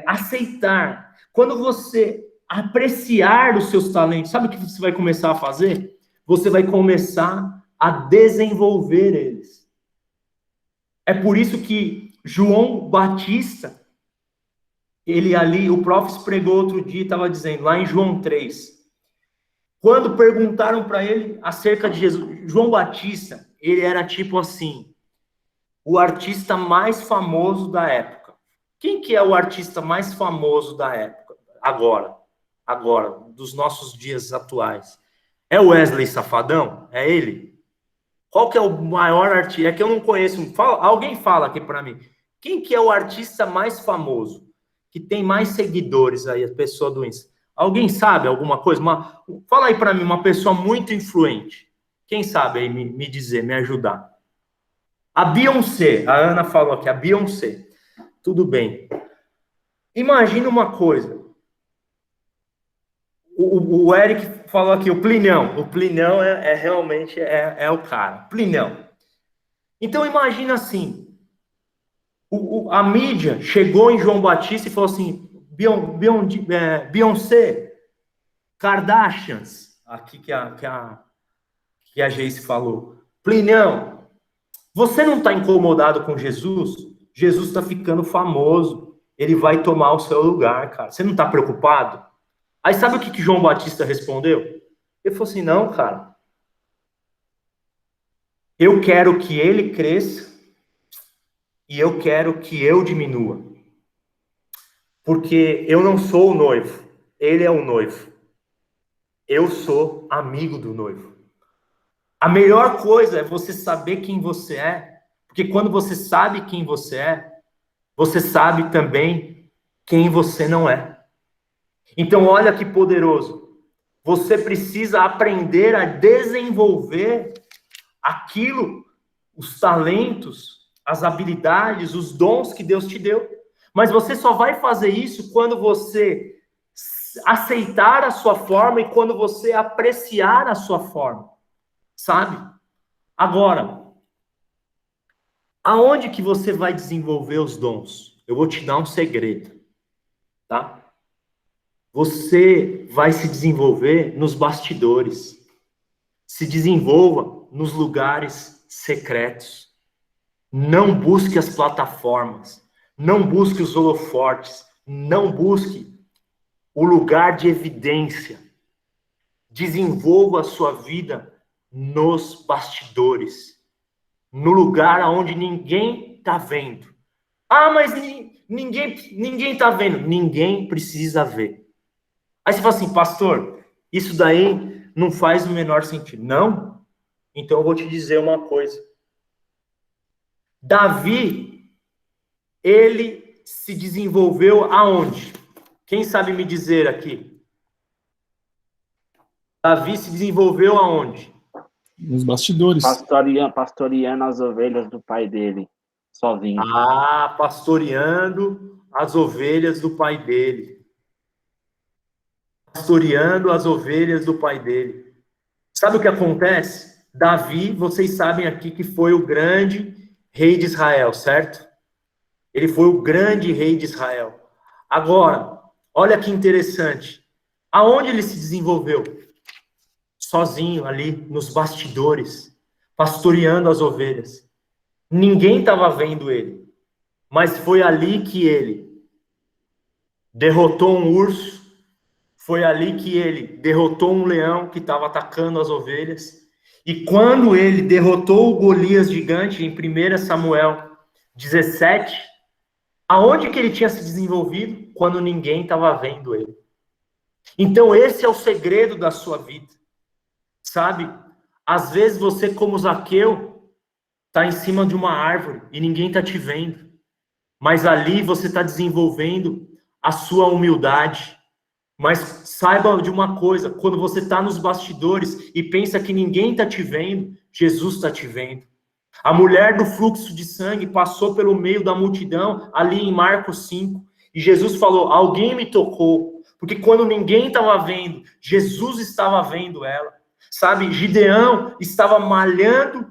aceitar, quando você apreciar os seus talentos, sabe o que você vai começar a fazer? Você vai começar a desenvolver eles. É por isso que João Batista, ele ali, o Profis pregou outro dia, estava dizendo, lá em João 3, quando perguntaram para ele acerca de Jesus, João Batista, ele era tipo assim, o artista mais famoso da época. Quem que é o artista mais famoso da época? Agora, dos nossos dias atuais. É o Wesley Safadão? É ele? Qual que é o maior artista? É que eu não conheço. Alguém fala aqui para mim. Quem que é o artista mais famoso? Que tem mais seguidores aí, a pessoa do Insta. Alguém sabe alguma coisa? Fala aí para mim, uma pessoa muito influente. Quem sabe aí me dizer, me ajudar? A Beyoncé. A Ana falou aqui, a Beyoncé. Tudo bem. Imagina uma coisa. O Eric falou aqui, o Plinão. O Plinão realmente o cara. Plinão. Então imagina assim, a mídia chegou em João Batista e falou assim, Beyoncé, Kardashians, aqui que a Geice falou, Plinão, você não está incomodado com Jesus? Jesus está ficando famoso, ele vai tomar o seu lugar, cara. Você não está preocupado? Aí sabe o que João Batista respondeu? Ele falou assim, não, cara. Eu quero que ele cresça e eu quero que eu diminua. Porque eu não sou o noivo, ele é o noivo. Eu sou amigo do noivo. A melhor coisa é você saber quem você é, porque quando você sabe quem você sabe também quem você não é. Então, olha que poderoso. Você precisa aprender a desenvolver aquilo, os talentos, as habilidades, os dons que Deus te deu. Mas você só vai fazer isso quando você aceitar a sua forma e quando você apreciar a sua forma. Sabe? Agora, aonde que você vai desenvolver os dons? Eu vou te dar um segredo, tá? Você vai se desenvolver nos bastidores. Se desenvolva nos lugares secretos. Não busque as plataformas. Não busque os holofortes. Não busque o lugar de evidência. Desenvolva a sua vida nos bastidores. No lugar onde ninguém está vendo. Ah, mas ninguém está vendo. Ninguém precisa ver. Aí você fala assim, pastor, isso daí não faz o menor sentido. Não? Então eu vou te dizer uma coisa. Davi, ele se desenvolveu aonde? Quem sabe me dizer aqui? Davi se desenvolveu aonde? Nos bastidores. Pastoreando as ovelhas do pai dele, sozinho. Ah, pastoreando as ovelhas do pai dele. Pastoreando as ovelhas do pai dele. Sabe o que acontece? Davi, vocês sabem aqui que foi o grande rei de Israel, certo? Ele foi o grande rei de Israel. Agora, olha que interessante. Aonde ele se desenvolveu? Sozinho ali, nos bastidores, pastoreando as ovelhas. Ninguém estava vendo ele. Mas foi ali que ele derrotou um urso. Foi ali que ele derrotou um leão que estava atacando as ovelhas. E quando ele derrotou o Golias gigante, em 1 Samuel 17, aonde que ele tinha se desenvolvido? Quando ninguém estava vendo ele. Então esse é o segredo da sua vida. Sabe? Às vezes você, como Zaqueu, está em cima de uma árvore e ninguém está te vendo. Mas ali você está desenvolvendo a sua humildade. Mas saiba de uma coisa, quando você está nos bastidores e pensa que ninguém está te vendo, Jesus está te vendo. A mulher do fluxo de sangue passou pelo meio da multidão, ali em Marcos 5, e Jesus falou, alguém me tocou, porque quando ninguém estava vendo, Jesus estava vendo ela. Sabe, Gideão estava malhando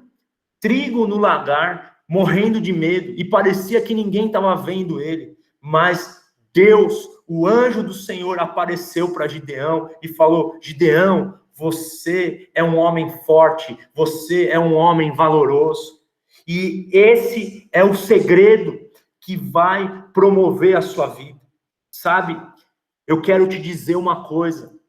trigo no lagar, morrendo de medo, e parecia que ninguém estava vendo ele, mas Deus, o anjo do Senhor, apareceu para Gideão e falou, Gideão, você é um homem forte, você é um homem valoroso, e esse é o segredo que vai promover a sua vida, sabe? Eu quero te dizer uma coisa,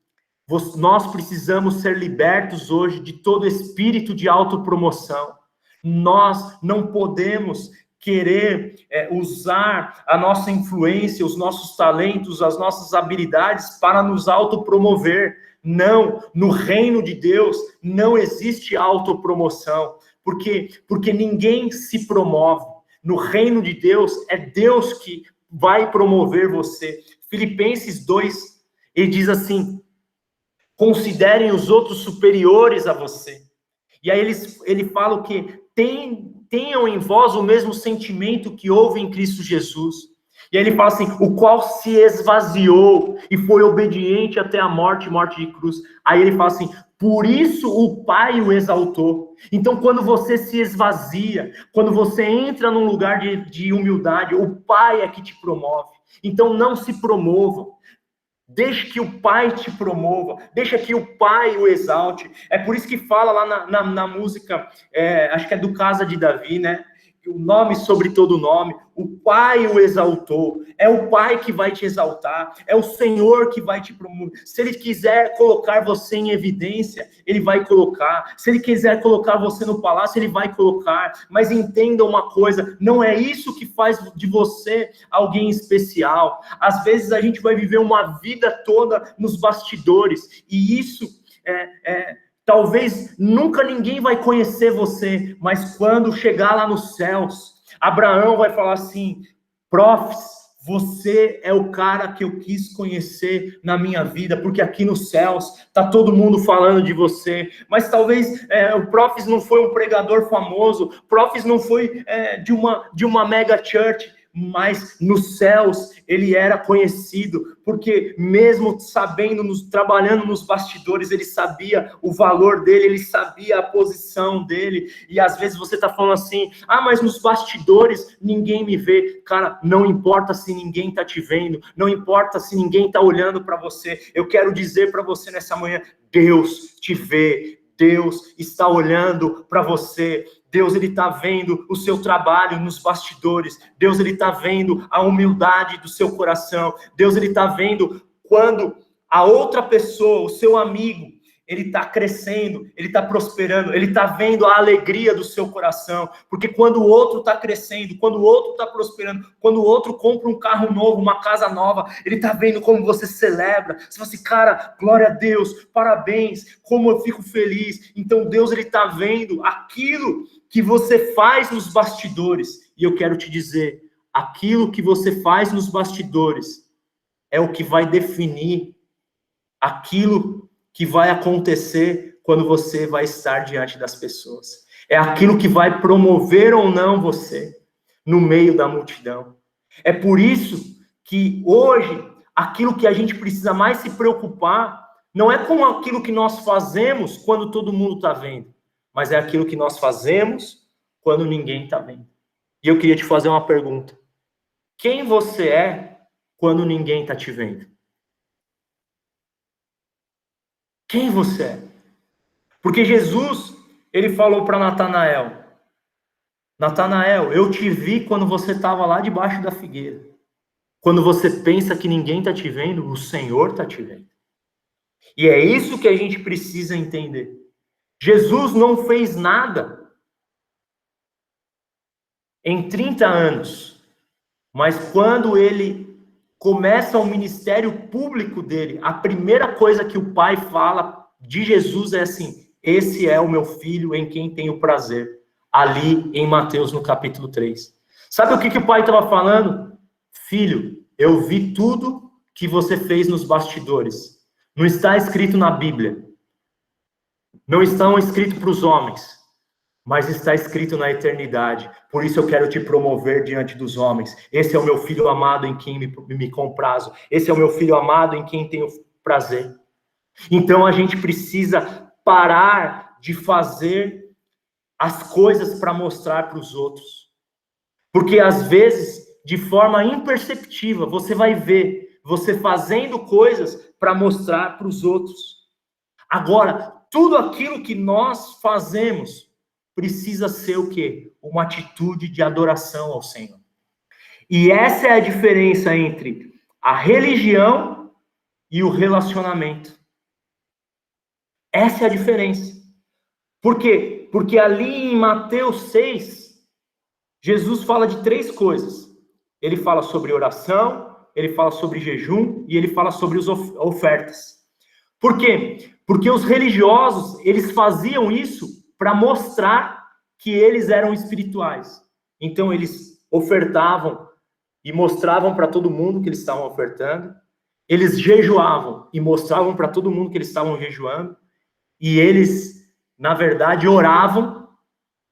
nós precisamos ser libertos hoje de todo espírito de autopromoção. Nós não podemos querer usar a nossa influência, os nossos talentos, as nossas habilidades para nos autopromover. Não, no reino de Deus não existe autopromoção, porque ninguém se promove. No reino de Deus, é Deus que vai promover você. Filipenses 2, ele diz assim, considerem os outros superiores a você. E aí ele fala o quê? Tenham em vós o mesmo sentimento que houve em Cristo Jesus. E aí ele fala assim, o qual se esvaziou e foi obediente até a morte de cruz. Aí ele fala assim, por isso o Pai o exaltou. Então, quando você se esvazia, quando você entra num lugar de humildade, o Pai é que te promove. Então, não se promova. Deixe que o Pai te promova, deixa que o Pai o exalte. É por isso que fala lá na música, acho que é do Casa de Davi, né? O nome sobre todo nome, o Pai o exaltou, é o Pai que vai te exaltar, é o Senhor que vai te promover. Se Ele quiser colocar você em evidência, Ele vai colocar. Se Ele quiser colocar você no palácio, Ele vai colocar. Mas entenda uma coisa, não é isso que faz de você alguém especial. Às vezes a gente vai viver uma vida toda nos bastidores, e isso talvez nunca ninguém vai conhecer você, mas quando chegar lá nos céus, Abraão vai falar assim, profs, você é o cara que eu quis conhecer na minha vida, porque aqui nos céus tá todo mundo falando de você, mas talvez o Profs não foi um pregador famoso, Profs não foi de uma mega church, mas nos céus ele era conhecido, porque mesmo sabendo, trabalhando nos bastidores, ele sabia o valor dele, ele sabia a posição dele, e às vezes você tá falando assim, mas nos bastidores ninguém me vê. Cara, não importa se ninguém tá te vendo, não importa se ninguém tá olhando para você, eu quero dizer para você nessa manhã, Deus te vê, Deus está olhando para você, Deus ele está vendo o seu trabalho nos bastidores, Deus ele está vendo a humildade do seu coração, Deus ele está vendo quando a outra pessoa, o seu amigo, ele está crescendo, ele está prosperando, ele está vendo a alegria do seu coração, porque quando o outro está crescendo, quando o outro está prosperando, quando o outro compra um carro novo, uma casa nova, ele está vendo como você celebra, você fala assim, cara, glória a Deus, parabéns, como eu fico feliz. Então Deus ele está vendo aquilo que você faz nos bastidores, e eu quero te dizer, aquilo que você faz nos bastidores é o que vai definir aquilo que vai acontecer quando você vai estar diante das pessoas. É aquilo que vai promover ou não você no meio da multidão. É por isso que hoje, aquilo que a gente precisa mais se preocupar não é com aquilo que nós fazemos quando todo mundo está vendo, mas é aquilo que nós fazemos quando ninguém está vendo. E eu queria te fazer uma pergunta. Quem você é quando ninguém está te vendo? Quem você é? Porque Jesus, ele falou para Natanael, Natanael, eu te vi quando você estava lá debaixo da figueira. Quando você pensa que ninguém está te vendo, o Senhor está te vendo. E é isso que a gente precisa entender. Jesus não fez nada em 30 anos, mas quando ele começa o ministério público dele, a primeira coisa que o Pai fala de Jesus é assim: esse é o meu filho em quem tenho prazer. Ali em Mateus, no capítulo 3. Sabe o que o Pai estava falando? Filho, eu vi tudo que você fez nos bastidores. Não está escrito na Bíblia. Não estão escritos para os homens, mas está escrito na eternidade. Por isso eu quero te promover diante dos homens. Esse é o meu filho amado em quem me comprazo. Esse é o meu filho amado em quem tenho prazer. Então a gente precisa parar de fazer as coisas para mostrar para os outros. Porque às vezes, de forma imperceptível, você vai ver você fazendo coisas para mostrar para os outros. Agora, tudo aquilo que nós fazemos precisa ser o quê? Uma atitude de adoração ao Senhor. E essa é a diferença entre a religião e o relacionamento. Essa é a diferença. Por quê? Porque ali em Mateus 6, Jesus fala de 3 coisas. Ele fala sobre oração, ele fala sobre jejum e ele fala sobre as ofertas. Por quê? Porque os religiosos, eles faziam isso para mostrar que eles eram espirituais. Então, eles ofertavam e mostravam para todo mundo que eles estavam ofertando. Eles jejuavam e mostravam para todo mundo que eles estavam jejuando. E eles, na verdade, oravam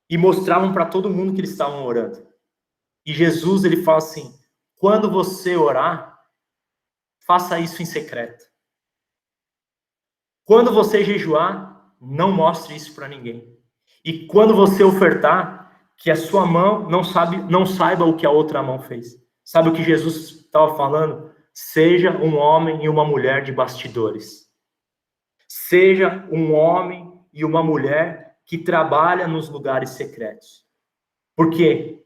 e mostravam para todo mundo que eles estavam orando. E Jesus, ele fala assim: quando você orar, faça isso em secreto. Quando você jejuar, não mostre isso para ninguém. E quando você ofertar, que a sua mão não saiba o que a outra mão fez. Sabe o que Jesus estava falando? Seja um homem e uma mulher de bastidores. Seja um homem e uma mulher que trabalha nos lugares secretos. Por quê?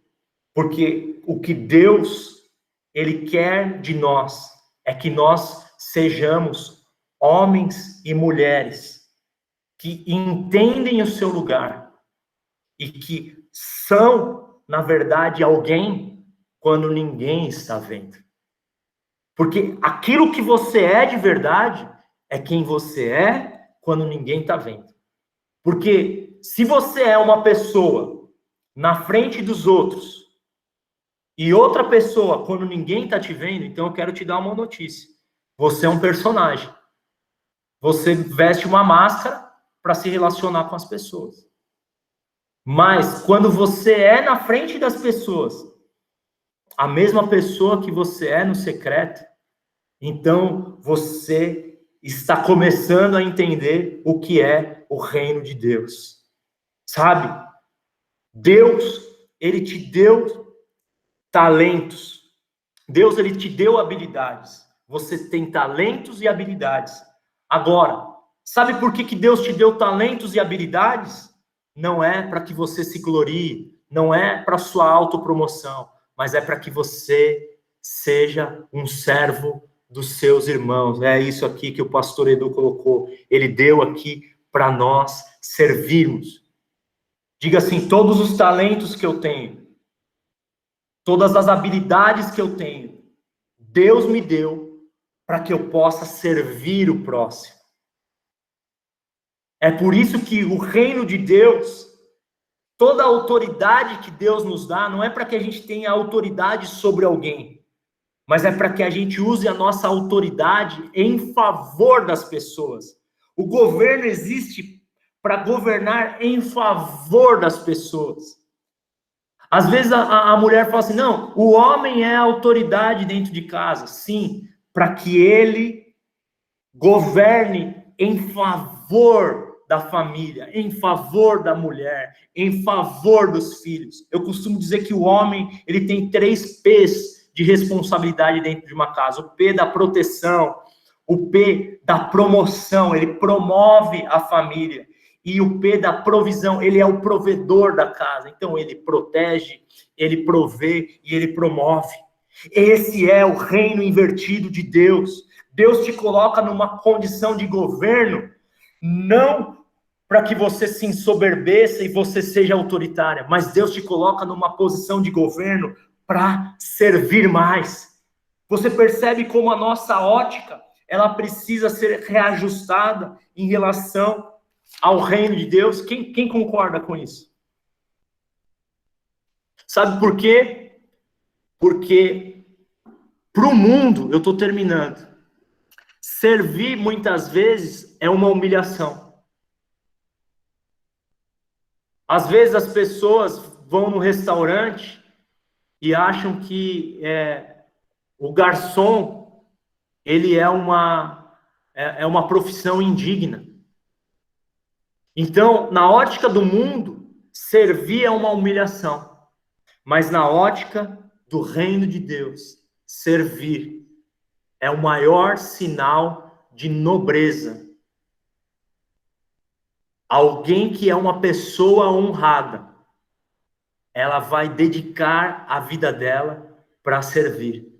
Porque o que Deus, ele quer de nós é que nós sejamos homens e mulheres que entendem o seu lugar e que são, na verdade, alguém quando ninguém está vendo. Porque aquilo que você é de verdade é quem você é quando ninguém está vendo. Porque se você é uma pessoa na frente dos outros e outra pessoa quando ninguém está te vendo, então eu quero te dar uma notícia. Você é um personagem. Você veste uma máscara para se relacionar com as pessoas. Mas quando você é na frente das pessoas, a mesma pessoa que você é no secreto, então você está começando a entender o que é o reino de Deus. Sabe? Deus, ele te deu talentos. Deus, ele te deu habilidades. Você tem talentos e habilidades. Agora, sabe por que Deus te deu talentos e habilidades? Não é para que você se glorie, não é para sua autopromoção, mas é para que você seja um servo dos seus irmãos. É isso aqui que o pastor Edu colocou. Ele deu aqui para nós servirmos. Diga assim: todos os talentos que eu tenho, todas as habilidades que eu tenho, Deus me deu para que eu possa servir o próximo. É por isso que o reino de Deus, toda a autoridade que Deus nos dá, não é para que a gente tenha autoridade sobre alguém, mas é para que a gente use a nossa autoridade em favor das pessoas. O governo existe para governar em favor das pessoas. Às vezes a mulher fala assim, não, o homem é a autoridade dentro de casa. Sim, para que ele governe em favor da família, em favor da mulher, em favor dos filhos. Eu costumo dizer que o homem, ele tem 3 P's de responsabilidade dentro de uma casa. O P da proteção, o P da promoção, ele promove a família. E o P da provisão, ele é o provedor da casa. Então, ele protege, ele provê e ele promove. Esse é o reino invertido de Deus. Deus te coloca numa condição de governo, não para que você se ensoberbeça e você seja autoritária, mas Deus te coloca numa posição de governo para servir mais. Você percebe como a nossa ótica, ela precisa ser reajustada em relação ao reino de Deus? Quem concorda com isso? Sabe por quê? Porque para o mundo, eu estou terminando, servir muitas vezes é uma humilhação. Às vezes as pessoas vão no restaurante e acham que o garçom, ele é uma profissão indigna. Então, na ótica do mundo, servir é uma humilhação. Mas na ótica do reino de Deus, servir é o maior sinal de nobreza. Alguém que é uma pessoa honrada, ela vai dedicar a vida dela para servir.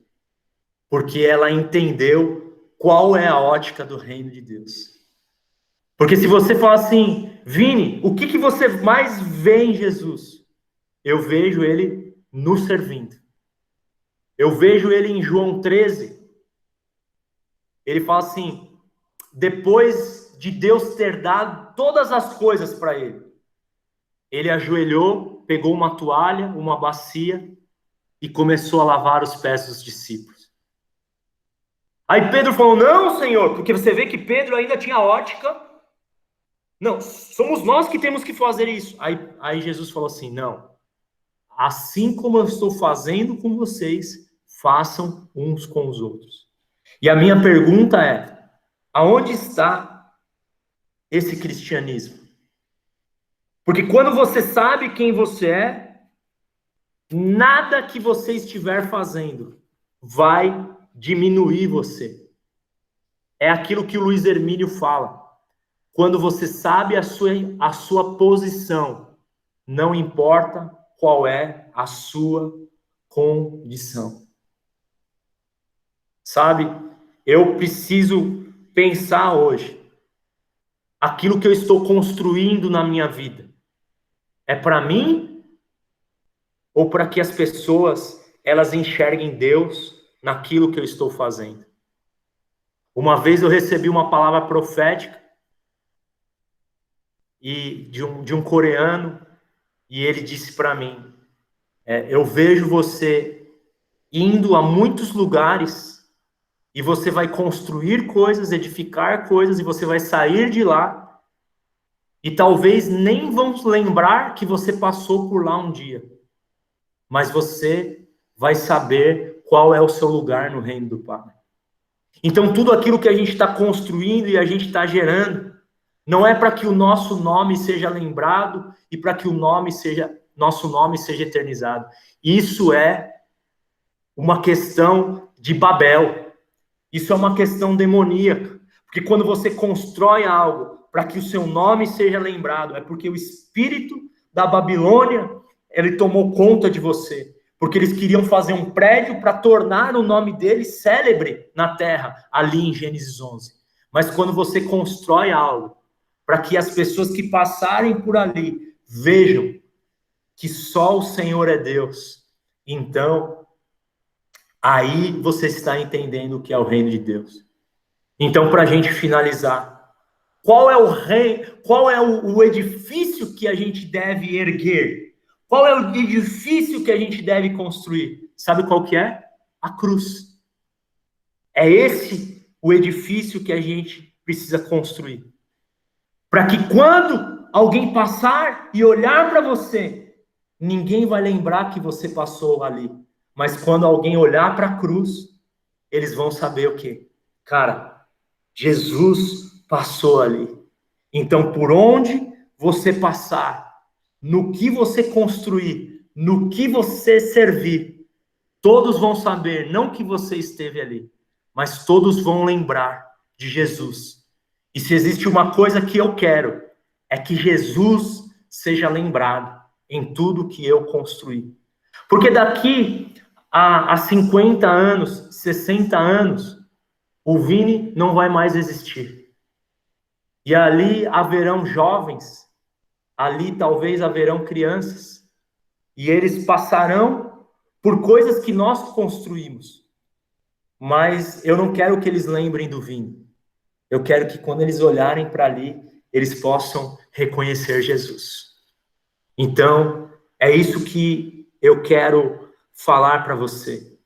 Porque ela entendeu qual é a ótica do reino de Deus. Porque se você falar assim, Vini, o que você mais vê em Jesus? Eu vejo ele nos servindo. Eu vejo ele em João 13. Ele fala assim, depois de Deus ter dado todas as coisas para ele, ele ajoelhou, pegou uma toalha, uma bacia e começou a lavar os pés dos discípulos. Aí Pedro falou, não, Senhor, porque você vê que Pedro ainda tinha ótica. Não, somos nós que temos que fazer isso. Aí Jesus falou assim, não, assim como eu estou fazendo com vocês, façam uns com os outros. E a minha pergunta é, aonde está esse cristianismo? Porque quando você sabe quem você é, nada que você estiver fazendo vai diminuir você. É aquilo que o Luiz Hermínio fala. Quando você sabe a sua posição, não importa qual é a sua condição. Sabe, eu preciso pensar hoje, aquilo que eu estou construindo na minha vida, é para mim ou para que as pessoas, elas enxerguem Deus naquilo que eu estou fazendo? Uma vez eu recebi uma palavra profética e de um coreano, e ele disse para mim, eu vejo você indo a muitos lugares e você vai construir coisas, edificar coisas, e você vai sair de lá e talvez nem vão lembrar que você passou por lá um dia, mas você vai saber qual é o seu lugar no reino do Pai. Então tudo aquilo que a gente está construindo e a gente está gerando, não é para que o nosso nome seja lembrado e para que nosso nome seja eternizado. Isso é uma questão de Babel. Isso é uma questão demoníaca. Porque quando você constrói algo para que o seu nome seja lembrado, é porque o espírito da Babilônia, ele tomou conta de você. Porque eles queriam fazer um prédio para tornar o nome dele célebre na terra, ali em Gênesis 11. Mas quando você constrói algo para que as pessoas que passarem por ali vejam que só o Senhor é Deus, então aí você está entendendo o que é o reino de Deus. Então, para a gente finalizar, qual é o edifício que a gente deve erguer? Qual é o edifício que a gente deve construir? Sabe qual que é? A cruz. É esse o edifício que a gente precisa construir. Para que quando alguém passar e olhar para você, ninguém vai lembrar que você passou ali. Mas quando alguém olhar para a cruz, eles vão saber o quê? Cara, Jesus passou ali. Então, por onde você passar, no que você construir, no que você servir, todos vão saber, não que você esteve ali, mas todos vão lembrar de Jesus. E se existe uma coisa que eu quero, é que Jesus seja lembrado em tudo que eu construí. Porque daqui a 50 anos, 60 anos, o Vini não vai mais existir. E ali haverão jovens, ali talvez haverão crianças, e eles passarão por coisas que nós construímos. Mas eu não quero que eles lembrem do Vini. Eu quero que quando eles olharem para ali, eles possam reconhecer Jesus. Então, é isso que eu quero falar para você.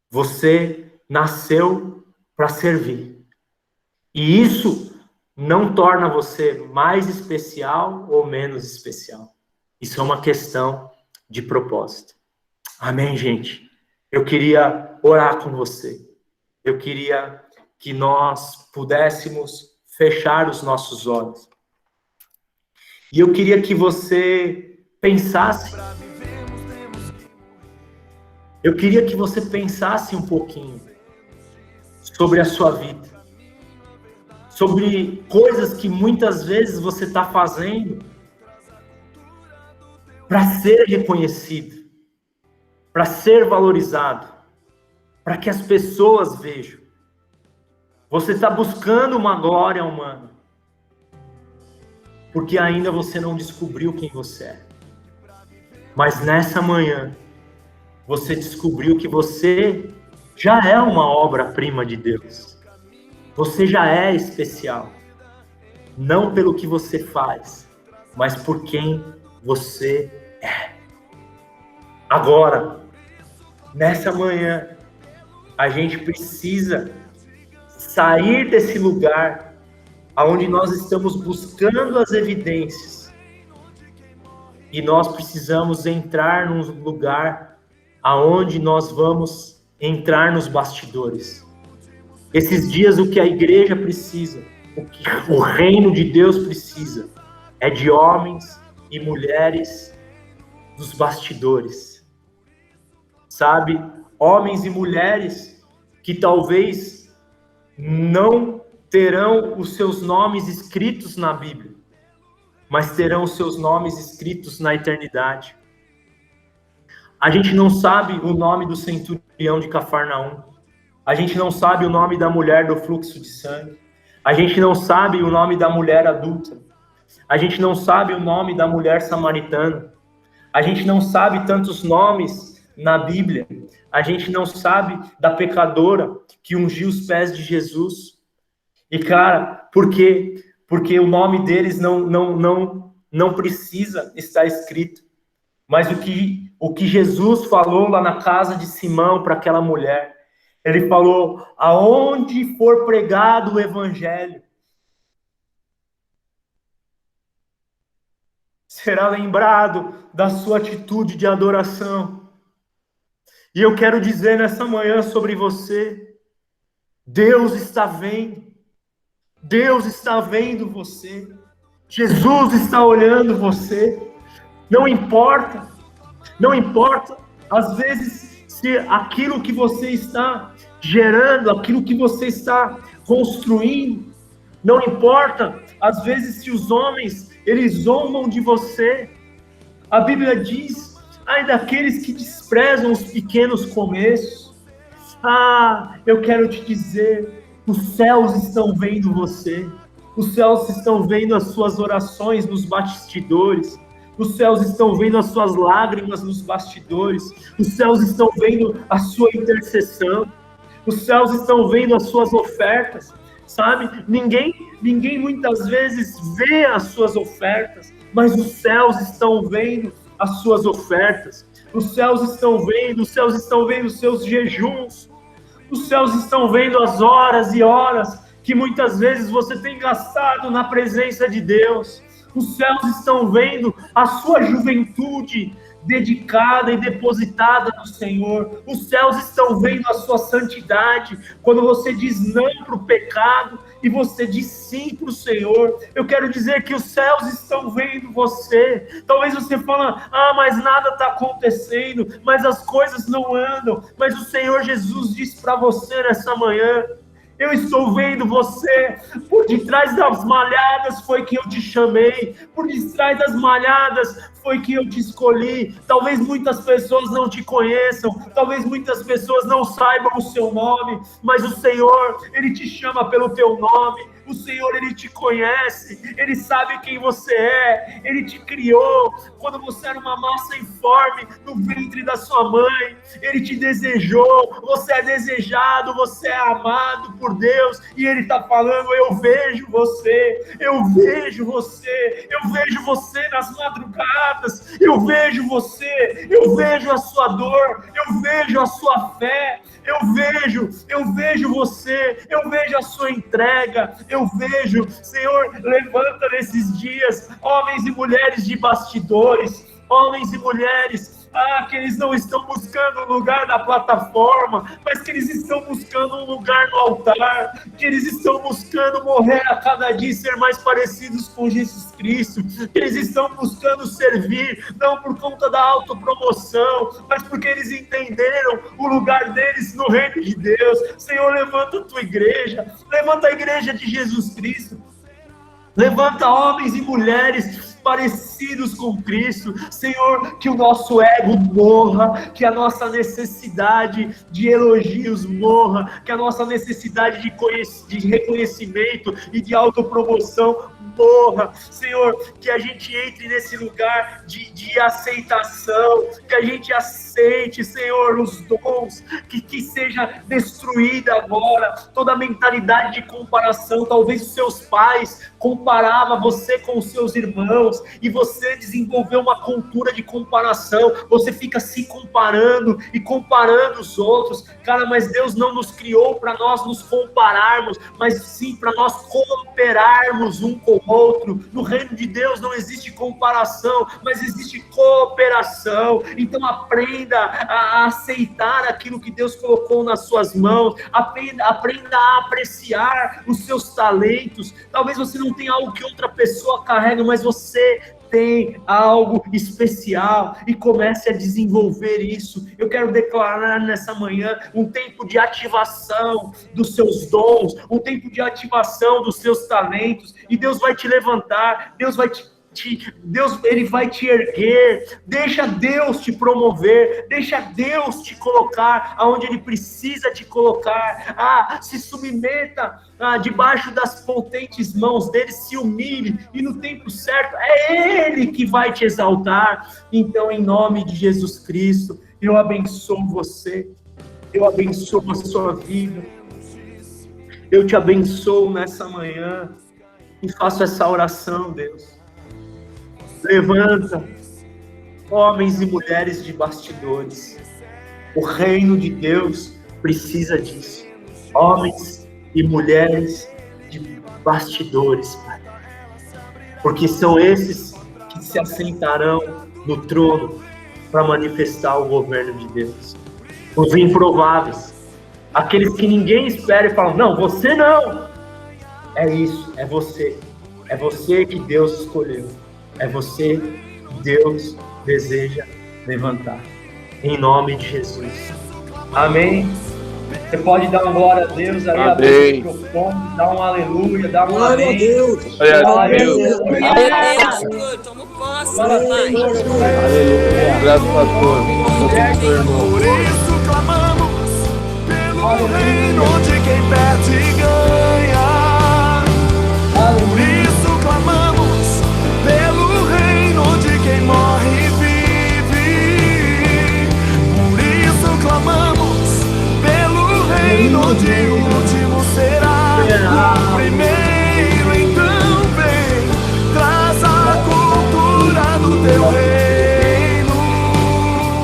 Você nasceu para servir. E isso não torna você mais especial ou menos especial. Isso é uma questão de propósito. Amém, gente? Eu queria orar com você. Eu queria que nós pudéssemos fechar os nossos olhos. E eu queria que você pensasse. Eu queria que você pensasse um pouquinho sobre a sua vida. Sobre coisas que muitas vezes você está fazendo para ser reconhecido, para ser valorizado, para que as pessoas vejam. Você está buscando uma glória humana, porque ainda você não descobriu quem você é. Mas nessa manhã, você descobriu que você já é uma obra-prima de Deus. Você já é especial. Não pelo que você faz, mas por quem você é. Agora, nessa manhã, a gente precisa sair desse lugar onde nós estamos buscando as evidências. E nós precisamos entrar num lugar aonde nós vamos entrar nos bastidores. Esses dias o que a igreja precisa, o que o reino de Deus precisa, é de homens e mulheres dos bastidores. Sabe? Homens e mulheres que talvez não terão os seus nomes escritos na Bíblia, mas terão os seus nomes escritos na eternidade. A gente não sabe o nome do centurião de Cafarnaum. A gente não sabe o nome da mulher do fluxo de sangue. A gente não sabe o nome da mulher adúltera. A gente não sabe o nome da mulher samaritana. A gente não sabe tantos nomes na Bíblia. A gente não sabe da pecadora que ungiu os pés de Jesus. E, cara, por quê? Porque o nome deles não precisa estar escrito. Mas o que Jesus falou lá na casa de Simão para aquela mulher, ele falou: aonde for pregado o evangelho, será lembrado da sua atitude de adoração. E eu quero dizer nessa manhã sobre você, Deus está vendo. Deus está vendo você. Jesus está olhando você. Não importa, às vezes, se aquilo que você está gerando, aquilo que você está construindo, não importa, às vezes, se os homens, eles zombam de você. A Bíblia diz, ai daqueles que desprezam os pequenos começos. Eu quero te dizer, os céus estão vendo você, os céus estão vendo as suas orações nos bastidores, os céus estão vendo as suas lágrimas nos bastidores, os céus estão vendo a sua intercessão, os céus estão vendo as suas ofertas, sabe? Ninguém muitas vezes vê as suas ofertas, mas os céus estão vendo as suas ofertas, os céus estão vendo os seus jejuns, os céus estão vendo as horas e horas que muitas vezes você tem gastado na presença de Deus. Os céus estão vendo a sua juventude dedicada e depositada no Senhor. Os céus estão vendo a sua santidade. Quando você diz não para o pecado e você diz sim para o Senhor, eu quero dizer que os céus estão vendo você. Talvez você fale, mas nada está acontecendo, mas as coisas não andam. Mas o Senhor Jesus disse para você nessa manhã: eu estou vendo você. Por detrás das malhadas foi que eu te chamei. Por detrás das malhadas foi que eu te escolhi. Talvez muitas pessoas não te conheçam. Talvez muitas pessoas não saibam o seu nome. Mas o Senhor, Ele te chama pelo teu nome. O Senhor, Ele te conhece. Ele sabe quem você é. Ele te criou quando você era uma massa informe no ventre da sua mãe. Ele te desejou. Você é desejado. Você é amado por Deus. E Ele está falando: eu vejo você. Eu vejo você. Eu vejo você nas madrugadas. Eu vejo você. Eu vejo a sua dor. Eu vejo a sua fé. Eu vejo você. Eu vejo a sua entrega. Eu vejo, Senhor, levanta nesses dias homens e mulheres de bastidores, homens e mulheres, que eles não estão buscando um lugar na plataforma, mas que eles estão buscando um lugar no altar, que eles estão buscando morrer a cada dia e ser mais parecidos com Jesus Cristo, que eles estão buscando servir, não por conta da autopromoção, mas porque eles entenderam o lugar deles no reino de Deus. Senhor, levanta a tua igreja, levanta a igreja de Jesus Cristo, levanta homens e mulheres parecidos com Cristo. Senhor, que o nosso ego morra, que a nossa necessidade de elogios morra, que a nossa necessidade de reconhecimento e de autopromoção morra. Senhor, que a gente entre nesse lugar de aceitação, que a gente aceite, Senhor, os dons, que seja destruída agora toda a mentalidade de comparação. Talvez os seus pais comparavam você com os seus irmãos e você desenvolveu uma cultura de comparação. Você fica se comparando e comparando os outros. Cara, mas Deus não nos criou para nós nos compararmos, mas sim para nós cooperarmos um com o outro. No reino de Deus não existe comparação, mas existe cooperação. Então aprenda a aceitar aquilo que Deus colocou nas suas mãos. Aprenda a apreciar os seus talentos. Talvez você não tenha algo que outra pessoa carrega, mas você tem algo especial e comece a desenvolver isso. Eu quero declarar nessa manhã um tempo de ativação dos seus dons, um tempo de ativação dos seus talentos, e Deus vai te levantar, Deus, Ele vai te erguer. Deixa Deus te promover, deixa Deus te colocar aonde Ele precisa te colocar. Se submeta debaixo das potentes mãos dele, se humilhe, e no tempo certo é Ele que vai te exaltar. Então, em nome de Jesus Cristo, eu abençoo você, eu abençoo a sua vida, eu te abençoo nessa manhã e faço essa oração, Deus. Levanta homens e mulheres de bastidores. O reino de Deus precisa disso. Homens e mulheres de bastidores, Pai. Porque são esses que se assentarão no trono para manifestar o governo de Deus. Os improváveis. Aqueles que ninguém espera e falam: não, você não. É isso, é você. É você que Deus escolheu. É você que Deus deseja levantar. Em nome de Jesus. Amém. Você pode dar uma glória a Deus aí, abrir o microfone, dar um aleluia, dar um amém. Glória a Deus. Glória a Deus. Aleluia. Toma posse, papai. Aleluia. Graças a Deus. Por isso clamamos pelo reino de quem perde e ganha. Por isso clamamos pelo reino de quem morre e vive. Por isso clamamos pelo reino onde o último será o primeiro. Então vem, traz a cultura do teu reino.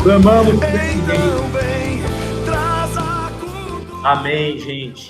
Clamamos por Então vem, traz a cultura. Amém, gente.